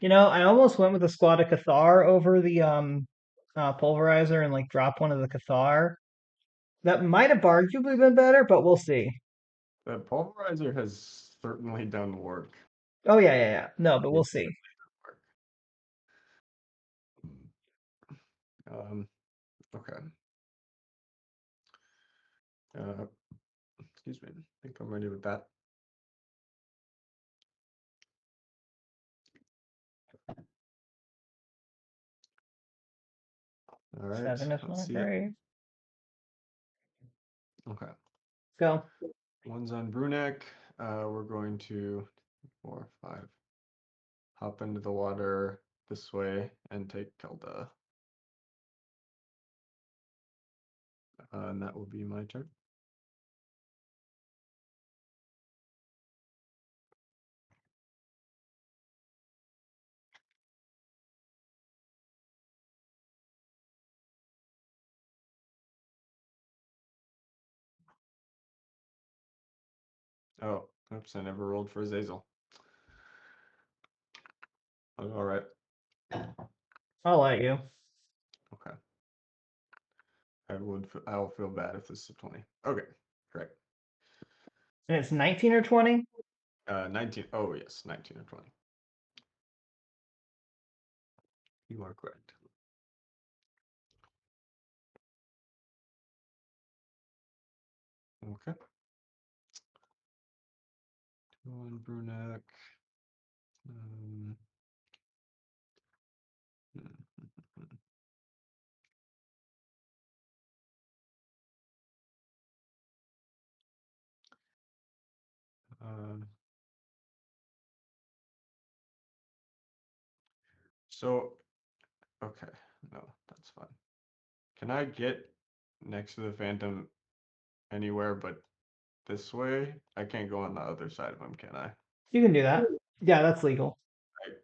I almost went with a squad of Cathar over the pulverizer and like drop one of the Cathar. That might have arguably been better, but we'll see. The pulverizer has certainly done work. Oh yeah, yeah, yeah. No, but we'll It's see. work. Um, okay. Uh, excuse me. I think I'm ready with that. All right, 7 is let's not see it. great. Okay. Go. One's on Brunek. We're going to 4, 5. Hop into the water this way and take Kelda. And that will be my turn. Oh, oops, I never rolled for Azazel. All right. I'll let you. Okay. I will feel bad if this is a 20. Okay, great. And it's 19 or 20? 19. Oh, yes, 19 or 20. You are correct. Okay. One Brunek. Um, um, so, okay. No, that's fine. Can I get next to the Phantom anywhere but this way? I can't go on the other side of him, can I? You can do that. Yeah, that's legal.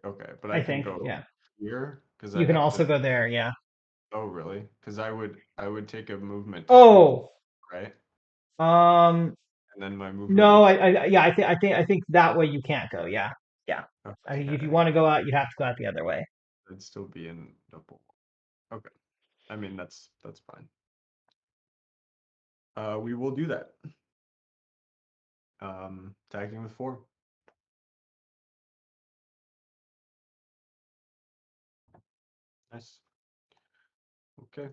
Okay, but I I can think. go Yeah. here because I You can have to. also go there. Yeah. Oh, really? Because I would take a movement to shoot, Oh. right? Um. and then my movement No, would. yeah, I think that way you can't go. Yeah, yeah. I think if you Okay, want to go out, you'd have to go out the other way. it'd still be in double. Okay, I mean that's fine. We will do that. Tagging with four. Nice. Okay.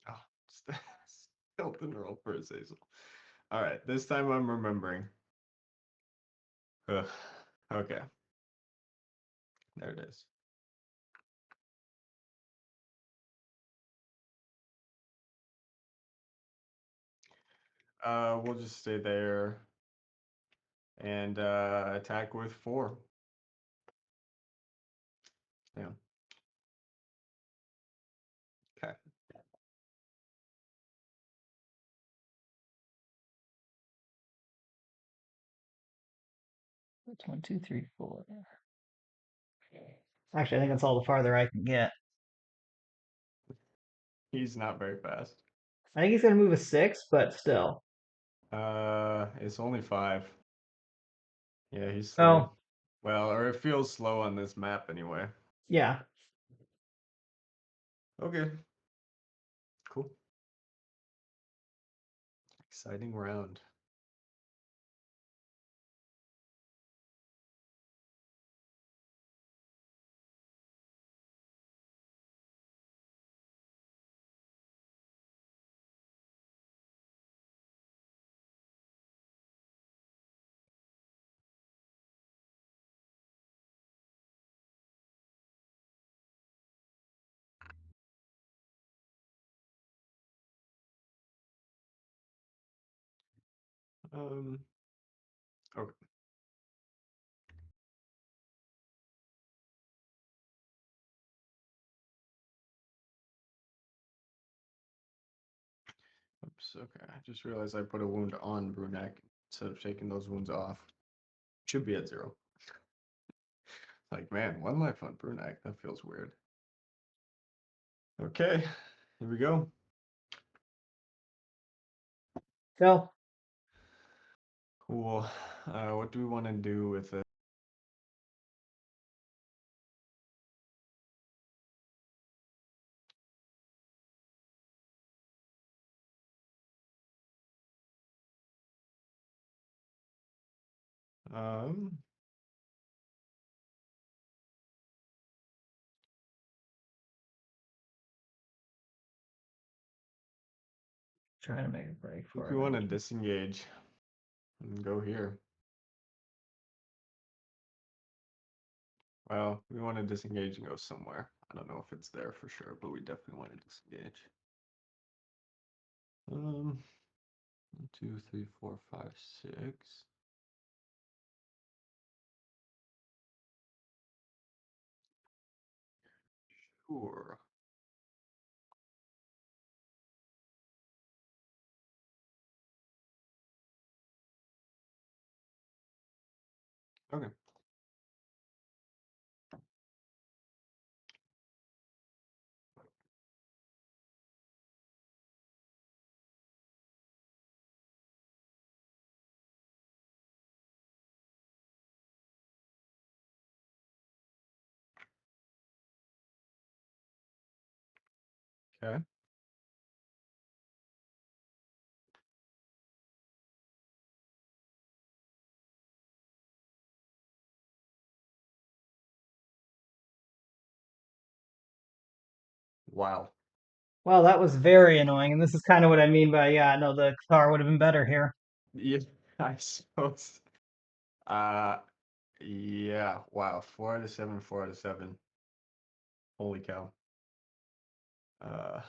Oh, skeleton roll for a Zazel. All right, this time I'm remembering. Ugh. Okay, there it is. We'll just stay there and attack with four. Yeah. Okay. That's 1, 2, 3, 4. Actually, I think that's all the farther I can get. He's not very fast. I think he's gonna move a 6, but still. It's only five. Yeah, he's slow. Oh, Well, or it feels slow on this map anyway. yeah. Okay, cool. Exciting round. Um, okay. Oops, okay. I just realized I put a wound on Brunak instead of taking those wounds off. Should be at zero. Like, man, one life on Brunak. That feels weird. Okay, here we go. So, Cool. What do we want to do with it? Um, trying to make a break I think for we it. want to disengage and go here. Well, we want to disengage and go somewhere. I don't know if it's there for sure, but we definitely want to disengage. 1, 2, 3, 4, 5, 6. Sure. Okay. Okay. Wow. Well, that was very annoying, and this is kind of what I mean by yeah. No, the car would have been better here. Yeah, I suppose. Uh, yeah. Wow. 4 out of 7. 4 out of 7. Holy cow. Uh,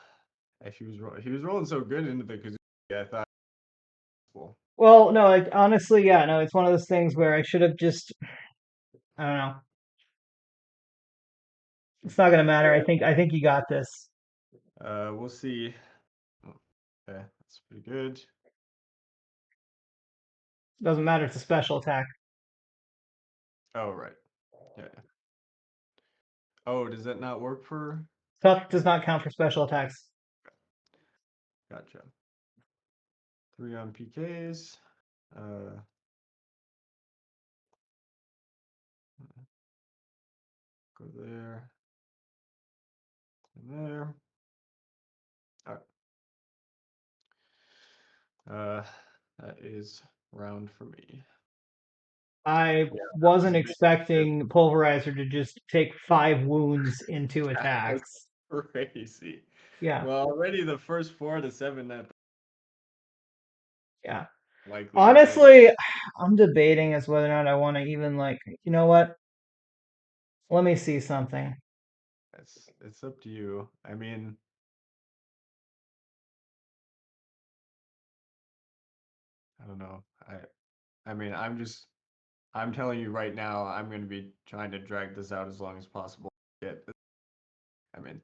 he was rolling so good into the kazoo. Yeah, I thought. Well, Well, no, like honestly, yeah, no, it's one of those things where I should have just, I don't know. It's not gonna matter. I think you got this. we'll see. Oh, okay, that's pretty good. Doesn't matter. It's a special attack. Oh, right. Yeah. Yeah. Oh, does that not work for? Tough does not count for special attacks. Gotcha. 3 on PKs. Uh, go there and there. All right. That is round for me. I Yeah, that was wasn't amazing. expecting Pulverizer to just take 5 wounds in two That was attacks. crazy. Yeah, Well, already the first 4 to 7 that yeah. likely to hit. Honestly, I'm debating as whether or not I want to even like, you know what? Let me see something. It's up to you. I mean, I don't know. I mean, I'm telling you right now, I'm going to be trying to drag this out as long as possible. Get, I mean,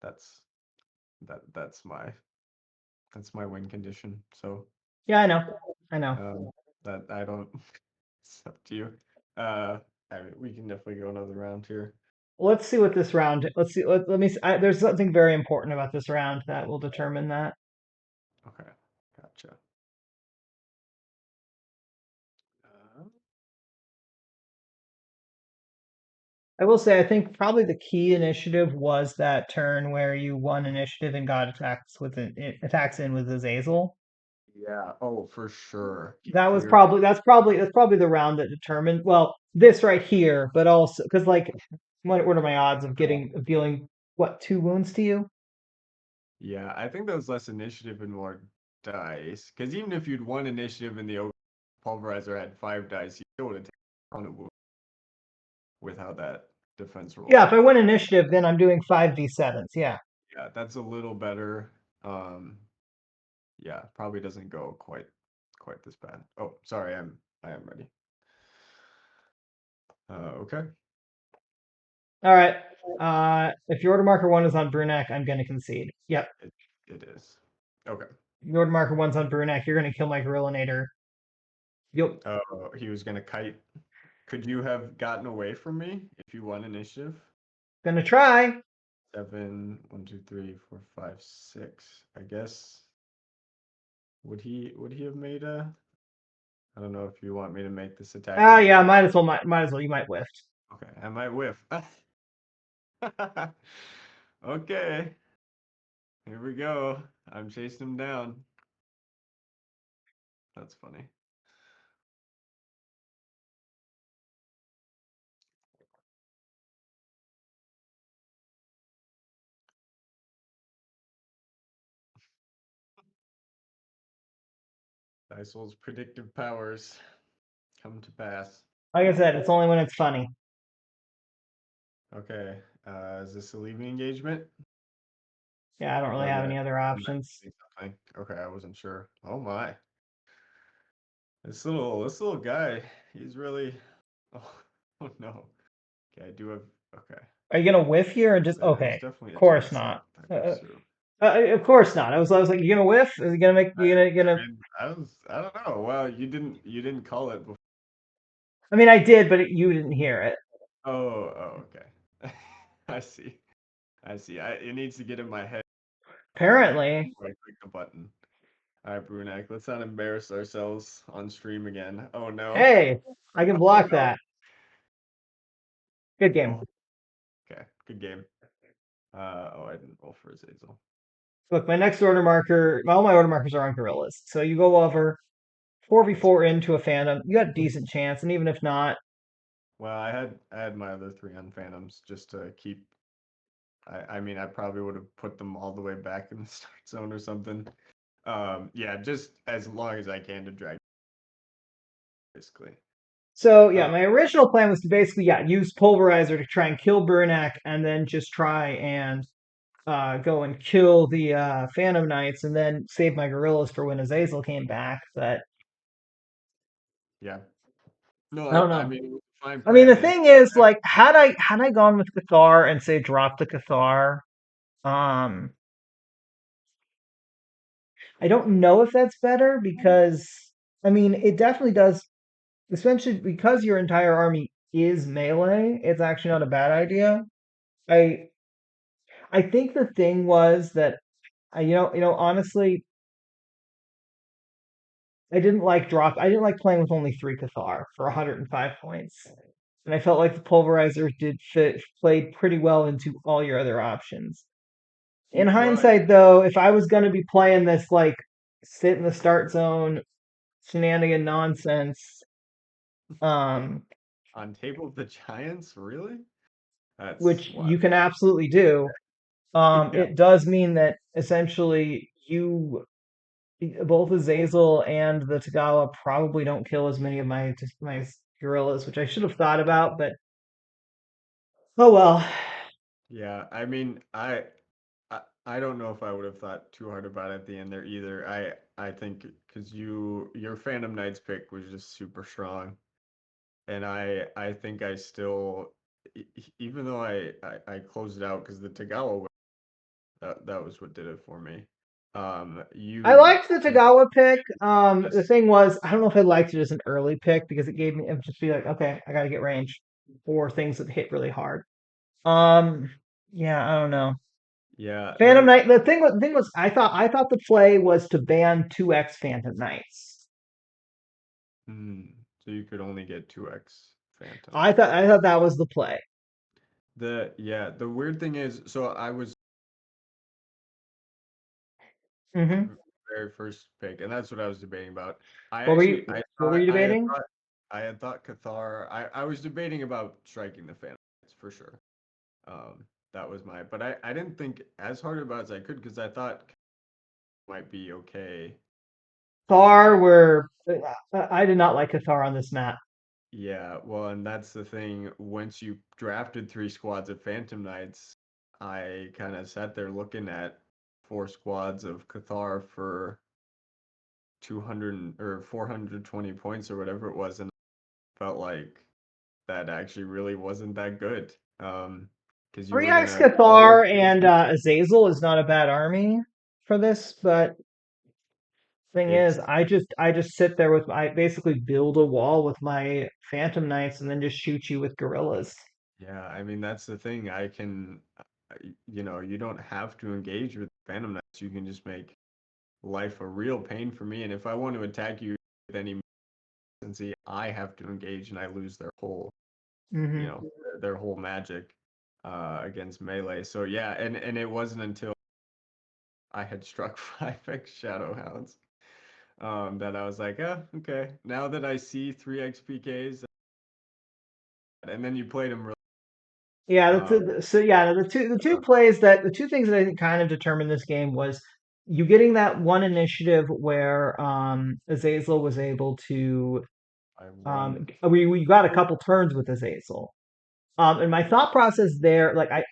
that's that's my win condition. So, Yeah, I know. I know. um, that I don't. It's up to you. Uh, I mean, we can definitely go another round here. Let's see what this round. Let's see. Let me. There's something very important about this round that will determine that. Okay, gotcha. Uh, I will say, I think probably the key initiative was that turn where you won initiative and got attacks in with Azazel. yeah. Oh, for sure. That was Clear. probably the round that determined well this right here, but also because like what are my odds of dealing what 2 wounds to you? Yeah, I think that was less initiative and more dice. Because even if you'd won initiative and the pulverizer had 5 dice, you still would have taken a ton of wounds with how that defense roll Yeah, if I worked. win initiative, then I'm doing 5d7s. Yeah. Yeah, that's a little better. Yeah, probably doesn't go quite this bad. Oh, sorry, I am ready. Okay. All right. If your order marker one is on Brunak, I'm gonna concede. Yep. It it is. Okay. Your order marker one's on Brunak. You're gonna kill my Gorillinator. You'll Oh, he was gonna kite. Could you have gotten away from me if you won initiative? gonna try. 7, 1, 2, 3, 4, 5, 6. I guess. Would he have made a? I don't know if you want me to make this attack Ah, really yeah. quick. Might as well. You might whiff. Okay, I might whiff. Okay, here we go. I'm chasing him down. That's funny. Dicel's predictive powers come to pass. Like I said, it's only when it's funny. Okay, is this a leaving engagement? Yeah, I don't really Or have that any other am I options. missing something? Okay, I wasn't sure. Oh my. This little guy, he's really oh, oh no. Okay, I do have okay. Are you gonna whiff here and just There's okay? definitely Of a course chance not. that goes through. Of course not. I was like, you gonna whiff? Is he gonna make? I, You gonna? I mean, I don't know. Well, you didn't call it before. I mean, I did, but you didn't hear it. Oh, okay. I see. I see. It needs to get in my head Apparently, before I click the button. All right, Brunak, let's not embarrass ourselves on stream again. Oh no. hey, I can Oh block no. that. Good game. Oh, okay. Good game. Oh, I didn't roll for Azazel. Look, my next order marker. All my order markers are on gorillas. So you go over 4v4 into a Phantom. You got a decent chance, and even if not, Well, I had my other 3 on Phantoms just to keep. I mean, I probably would have put them all the way back in the start zone or something. Yeah, just as long as I can to drag, basically. so yeah, Uh, my original plan was to basically use Pulverizer to try and kill Burnak, and then just try and go and kill the Phantom Knights, and then save my gorillas for when Azazel came back. But yeah. No, I don't I know. mean, it was a fine I mean, the plan, and thing is, like, had I gone with Cathar and say drop the Cathar, um, I don't know if that's better because I mean, it definitely does, especially because your entire army is melee. It's actually not a bad idea. I I think the thing was that honestly, I didn't like playing with only three Cathar for 105 points. And I felt like the pulverizer played pretty well into all your other options. In Well, hindsight, though, if I was going to be playing this like sit in the start zone shenanigan nonsense, um, on Table of the Giants, really? That's which wild. you can absolutely do, Yeah, it does mean that essentially you both Azazel and the Tagawa probably don't kill as many of my gorillas, which I should have thought about, but oh well. yeah. I mean, I don't know if I would have thought too hard about it at the end there either. I think because your Phantom Knights pick was just super strong, and I think I still even though I closed it out because the Tagawa that was what did it for me. I You liked the Tagawa pick. The just thing was, I don't know if I liked it as an early pick because it would just be like, okay, I got to get range or things that hit really hard. Um, yeah, I don't know. yeah Phantom Knight. The thing was, I thought the play was to ban 2x Phantom Knights. so you could only get 2x Phantom. I thought that was the play. The weird thing is, so I was Hmm. very first pick, and that's what I was debating about. I What were actually you What were you debating? I had thought Cathar. I was debating about striking the Phantom for sure. That was but I didn't think as hard about as I could because I thought it might be okay facing Thar that. were I did not like Cathar on this map. Yeah, well, and that's the thing. Once you drafted three squads of Phantom Knights, I kind of sat there looking at four squads of Cathar for 200 or 420 points or whatever it was, and felt like that actually really wasn't that good. Because you were 3x gonna always Cathar get and Azazel is not a bad army for this, but thing it's is, I just sit there with I basically build a wall with my Phantom Knights and then just shoot you with gorillas. yeah. I mean, that's the thing. You don't have to engage with Phantom Knights. You can just make life a real pain for me. And if I want to attack you with any see, I have to engage and I lose Hmm. their whole magic against melee. So yeah, and it wasn't until I had struck 5x Shadowhounds that I was like, oh, okay. Now that I see 3x PKs, and then you played them really. Yeah, Um, so yeah, the two uh, plays that the two things that I think kind of determined this game was you getting that one initiative where Azazel was able to I won. we got a couple turns with Azazel. And my thought process there, like I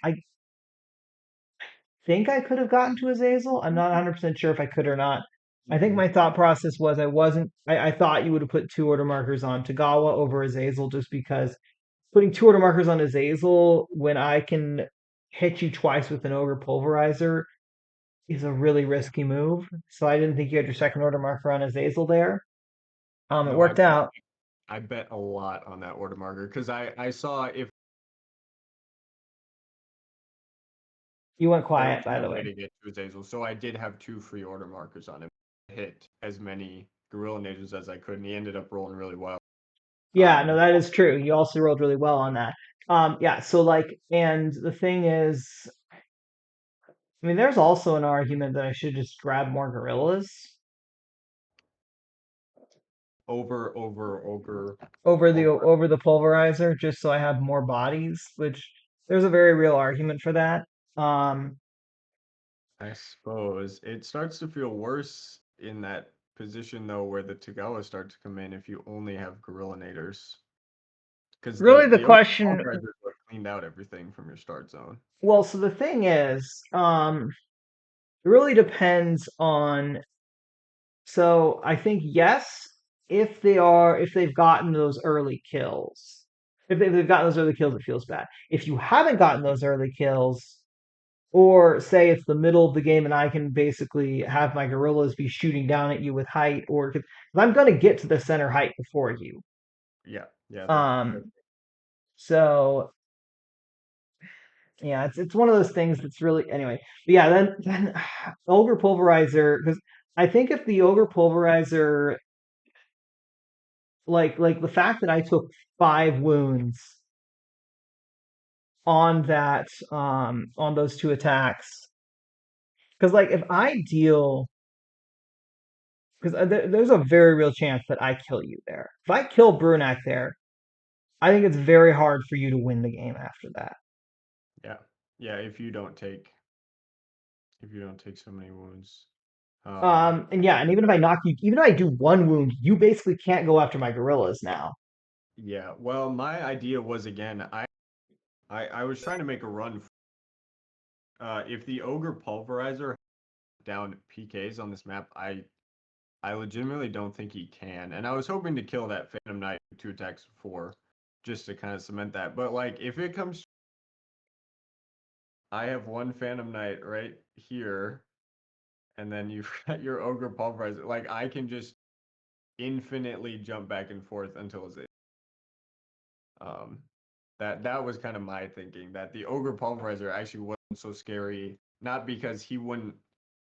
think I could have gotten to Azazel. I'm not 100% sure if I could or not. I think Mhm. my thought process was I thought you would have put two order markers on Tagawa over Azazel just because putting two order markers on Azazel when I can hit you twice with an ogre pulverizer is a really risky move. So I didn't think you had your second order marker on Azazel there. It No, worked out. I bet a lot on that order marker because I saw if You went there was quiet, by no the way way. to get to Azazel, so I did have two free order markers on him. Hit as many Gorilla Ninjas as I could, and he ended up rolling really well. Yeah, no, Um, that is true. You also rolled really well on that. Yeah, so like, and the thing is, I mean, there's also an argument that I should just grab more gorillas over over. over the pulverizer just so I have more bodies, which there's a very real argument for that. Um, I suppose it starts to feel worse in that position though, where the Tagawa start to come in if you only have Gorillinators, because really, the the Ogre question, Pulverizer is what cleaned out everything from your start zone. well, so the thing is, it really depends on. So I think yes, if they've gotten those early kills. If they've gotten those early kills, it feels bad. If you haven't gotten those early kills, or say it's the middle of the game and I can basically have my gorillas be shooting down at you with height, or because I'm going to get to the center height before you. Yeah, yeah, that Um, so yeah, it's one of those things that's really anyway. But yeah, then ogre pulverizer, because I think if the ogre pulverizer, like the fact that I took 5 wounds on that on those two attacks, because like if I deal, because there's a very real chance that I kill you there. If I kill Brunak there, I think it's very hard for you to win the game after that. yeah, yeah. If you don't take so many wounds, And yeah, and even if I knock you, even if I do 1 wound, you basically can't go after my gorillas now. yeah. Well, my idea was again, I was trying to make a run. If the ogre pulverizer down PKs on this map, I legitimately don't think he can. And I was hoping to kill that Phantom Knight with 2 attacks before, just to kind of cement that. But like, if it comes, I have one Phantom Knight right here, and then you've got your ogre pulverizer. Like, I can just infinitely jump back and forth until it's um that was kind of my thinking, that the ogre pulverizer actually wasn't so scary, not because he wouldn't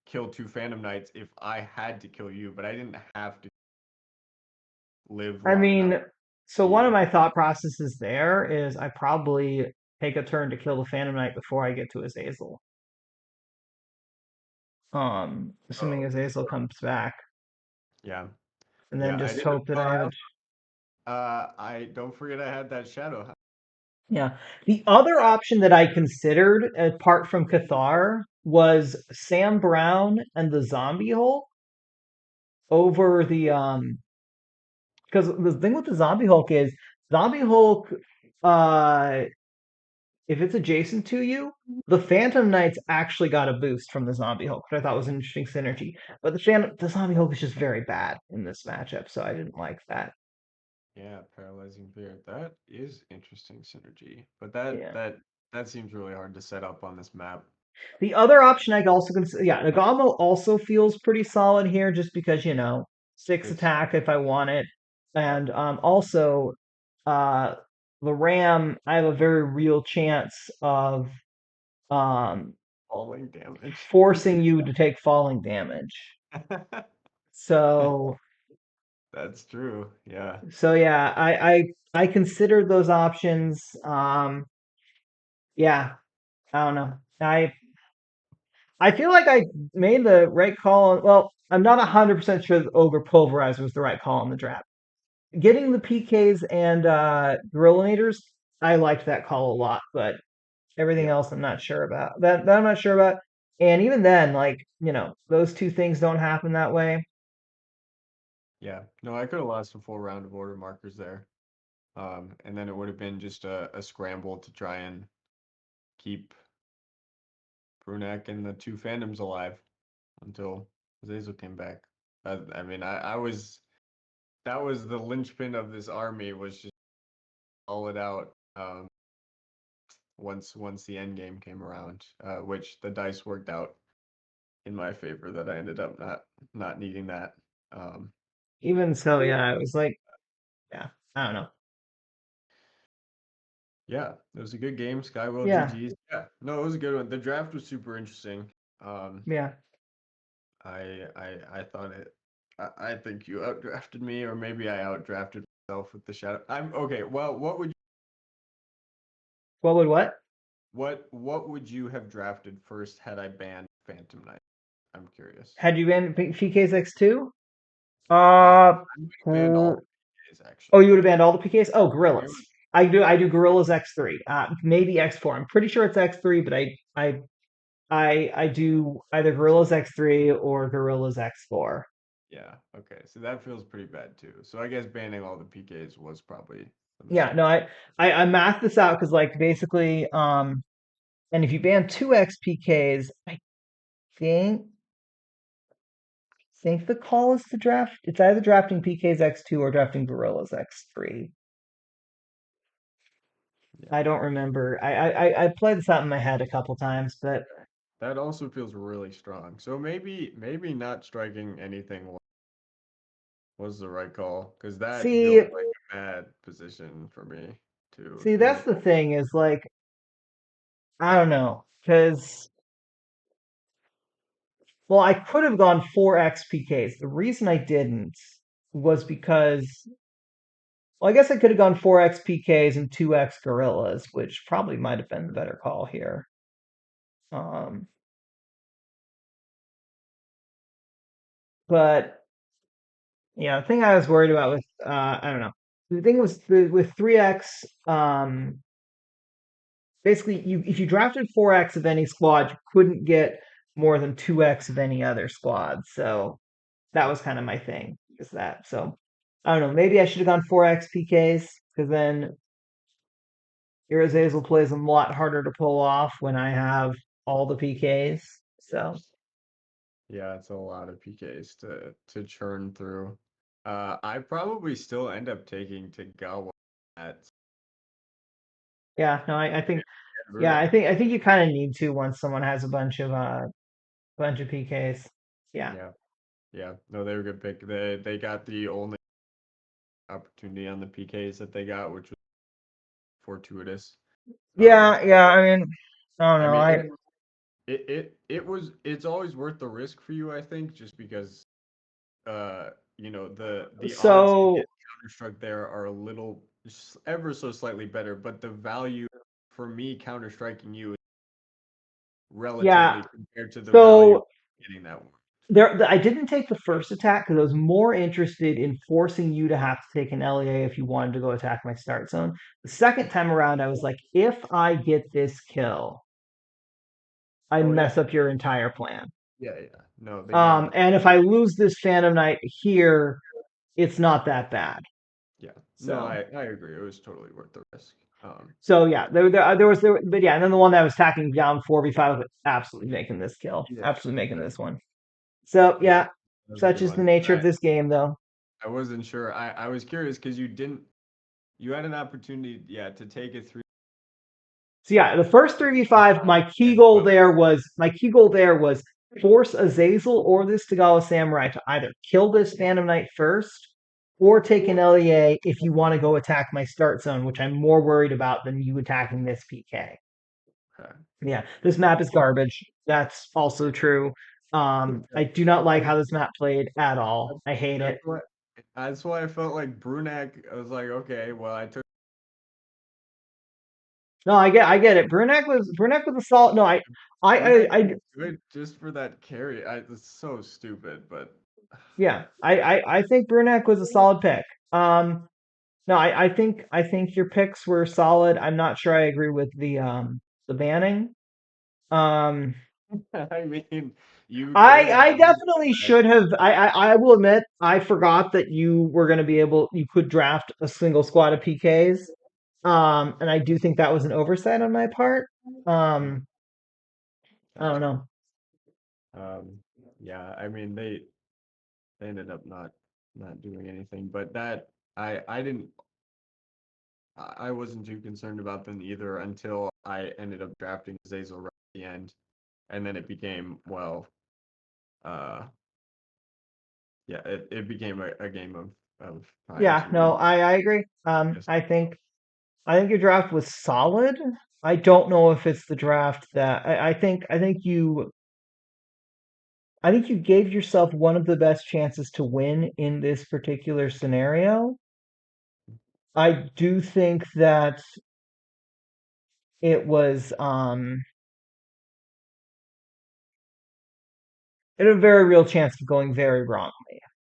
kill 2 Phantom Knights if I had to kill you, but I didn't have to live I long enough mean, so one of be my thought processes there is I probably take a turn to kill the Phantom Knight before I get to Azazel. Assuming oh Azazel comes back, yeah. and then Yeah, I just didn't. hope that I haven't. I don't forget I had that shadow. Yeah. The other option that I considered, apart from Cathar, was Sam Brown and the Zombie Hulk over the because the thing with the Zombie Hulk is Zombie Hulk, uh, if it's adjacent to you, the Phantom Knights actually got a boost from the Zombie Hulk, which I thought was an interesting synergy. But the Zombie Hulk is just very bad in this matchup, so I didn't like that. Yeah, paralyzing bear. That is interesting synergy, but Yeah. that seems really hard to set up on this map. The other option I also consider, yeah, Nagamo also feels pretty solid here, just because six It's attack if I want it, yeah, and also uh, the Ram. I have a very real chance of um, falling damage. forcing you to take falling damage. So That's true. Yeah. yeah, I considered those options. Yeah, I don't know. I feel like I made the right call. Well, I'm not 100% sure that Ogre Pulverizer was the right call on the draft. Getting the PKs and Gorillinators, I liked that call a lot, but everything Yeah. else I'm not sure about. That I'm not sure about. And even then, like, those two things don't happen that way. Yeah. No, I could have lost a full round of order markers there. And then it would have been just a scramble to try and keep Brunak and the 2 Phantoms alive until Azazel came back. I mean, I was that was the linchpin of this army, was just all it out. Once the end game came around, which the dice worked out in my favor, that I ended up not needing that. Um, Even so, yeah, it was like, yeah, I don't know. yeah, it was a good game. Skywell Yeah, GG's. Yeah, no, it was a good one. The draft was super interesting. Um, yeah. I thought it. I think you outdrafted me, or maybe I outdrafted myself with the shadow. I'm okay. Well, What would what? what would you have drafted first had I banned Phantom Knight? I'm curious. Had you been PKs X2? Uh, Uh, I might have banned all gr- the PKs oh, actually. you would have banned all the PKs? Oh, They Gorillas. were, I do Gorillas X3. Maybe X4. I'm pretty sure it's X3, but I do either Gorillas X3 or Gorillas X4. yeah, okay. So that feels pretty bad too. So I guess banning all the PKs was probably a Yeah, mistake. no, I mathed this out because like basically, and if you ban two X PKs, I think think the call is to draft. It's either drafting PKs X2 or drafting Gorillas X3. Yeah. I don't remember. I played this out in my head a couple times, but that also feels really strong. So maybe not striking anything was the right call because that See, feels like a bad position for me see, to that's make. the thing is like, I don't know, because, well, I could have gone 4x PKs. The reason I didn't was because, well, I guess I could have gone 4x PKs and 2x gorillas, which probably might have been the better call here. Um, but yeah, the thing I was worried about with, I don't know. The thing was with 3x, basically, if you drafted 4x of any squad, you couldn't get more than 2x of any other squad. So that was kind of my thing. Is that so? I don't know. Maybe I should have gone 4x PKs because then Irazazel plays a lot harder to pull off when I have all the PKs. So Yeah, it's a lot of PKs to churn through. I probably still end up taking Tagawa at yeah, no, I think yeah, Brunak. I think you kind of need to once someone has a bunch of PKs. Yeah. Yeah, yeah. No, they were a good pick. They got the only opportunity on the PKs that they got, which was fortuitous. Um, Yeah, yeah. I mean, I don't I know. mean, I it's always worth the risk for you, I think, just because the odds to get so counterstruck there are a little ever so slightly better, but the value for me counter striking you is yeah. relatively compared to the value of So getting that one. I didn't take the first attack because I was more interested in forcing you to have to take an LEA if you wanted to go attack my start zone. The second time around, I was like, if I get this kill, I Oh yeah, mess up your entire plan. yeah, yeah. No, the game. And if I lose this Phantom Knight here, it's not that bad. Yeah, no, So, I agree. It was totally worth the risk. so yeah, but yeah, and then the one that was attacking down 4v5 was absolutely making this kill, Yeah, absolutely making yeah, this one. So yeah. yeah, That was a such good is the one. nature of this game, though. I wasn't sure. I was curious because you had an opportunity, yeah, to take it through So yeah, the first 3v5, and well, my key goal there was force Azazel or this Tagawa Samurai to either kill this Phantom Knight first or take an LEA if you want to go attack my start zone, which I'm more worried about than you attacking this PK. okay. Yeah, this map is garbage. That's also true. I do not like how this map played at all. That's I hate that's it. what that's why I felt like Brunak. I was like, okay, well, I took No, I get it. Brunek was a solid. No, Brunak I was good just for that carry. It's so stupid, but yeah, I think Brunek was a solid pick. Um, no, I think your picks were solid. I'm not sure I agree with the banning. Um, I mean, you could have I banned definitely Brunak. should have. I will admit I forgot that you were going to be able. You could draft a single squad of PKs. And I do think that was an oversight on my part. Um, I don't Gotcha. know. Um, yeah, I mean they ended up not doing anything, but that I didn't I wasn't too concerned about them either until I ended up drafting Zazel right at the end, and then it became uh yeah, it became a game of trying Yeah, no, to I agree. just I think your draft was solid. I don't know if it's the draft that I think you gave yourself one of the best chances to win in this particular scenario. I do think that it was it had a very real chance of going very wrong.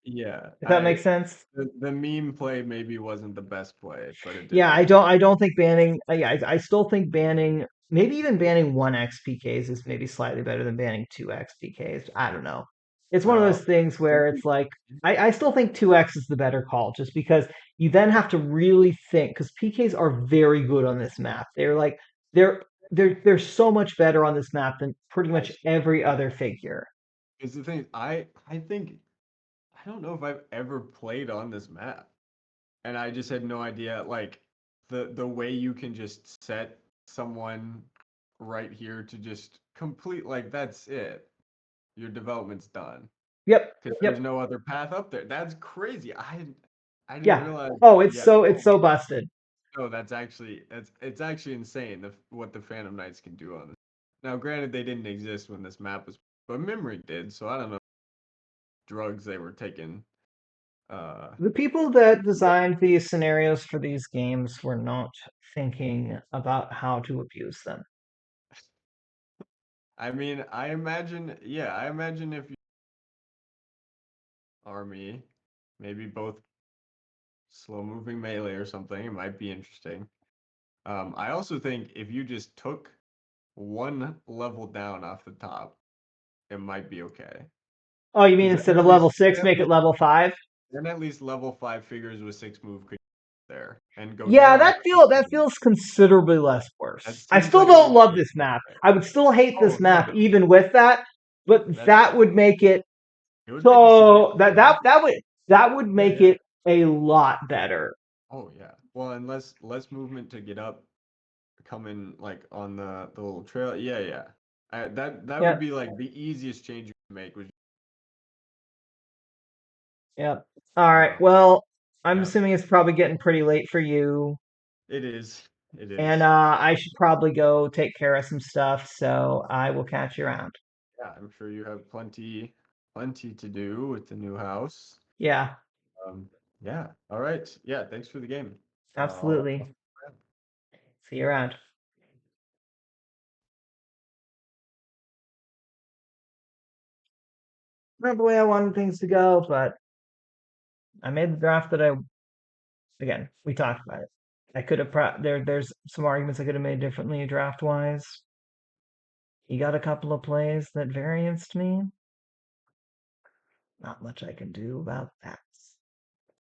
yeah, If that makes sense. the meme play maybe wasn't the best play, but it did Yeah, work. I don't think banning. Yeah, I still think banning, maybe even banning one XPKs is maybe slightly better than banning two XPKs. I don't know. It's one of Uh, those things where it's like I still think 2x is the better call, just because you then have to really think because PKs are very good on this map. They're they're so much better on this map than pretty much every other figure. is the thing I think I don't know if I've ever played on this map. And I just had no idea like the way you can just set someone right here to just complete, like that's it. Your development's done Yep. because there's Yep. no other path up there. That's crazy. I didn't Yeah. realize. Oh, it's Yeah. so Oh it's so busted. no, that's it's actually insane what the Phantom Knights can do on this. Now, granted, they didn't exist when this map was, but Memory did. So I don't know drugs they were taking. Uh, The people that designed these scenarios for these games were not thinking about how to abuse them. I mean, I imagine, yeah, I imagine if you army, maybe both slow moving melee or something, it might be interesting. I also think if you just took one level down off the top, it might be okay. Oh, you mean Because instead of level 6, make it level 5? then at least level 5 figures with 6 move could get there and go Yeah, down. that feels considerably less That worse. I seems still like it don't would love be this map. okay. I would still hate Oh this no, map even with that, but that's that would make it it would make it so that significantly. that that would Yeah, make yeah. it a lot better. Oh yeah. Well, and less movement to get up, coming like on the little trail. Yeah, yeah. That would Yeah, be like the easiest change you can make. Was yeah. All right. uh, Well, I'm yeah. assuming it's probably getting pretty late for you, It is. It and is. I should probably go take care of some stuff. So I will catch you around. Yeah, I'm sure you have plenty to do with the new house. Yeah, Um, yeah. All right. Yeah. Thanks for the game. I'll absolutely. See you around. Not the way I wanted things to go, but I made the draft that I again, we talked about it. I could have there's some arguments I could have made differently draft wise. He got a couple of plays that varianced me. Not much I can do about that.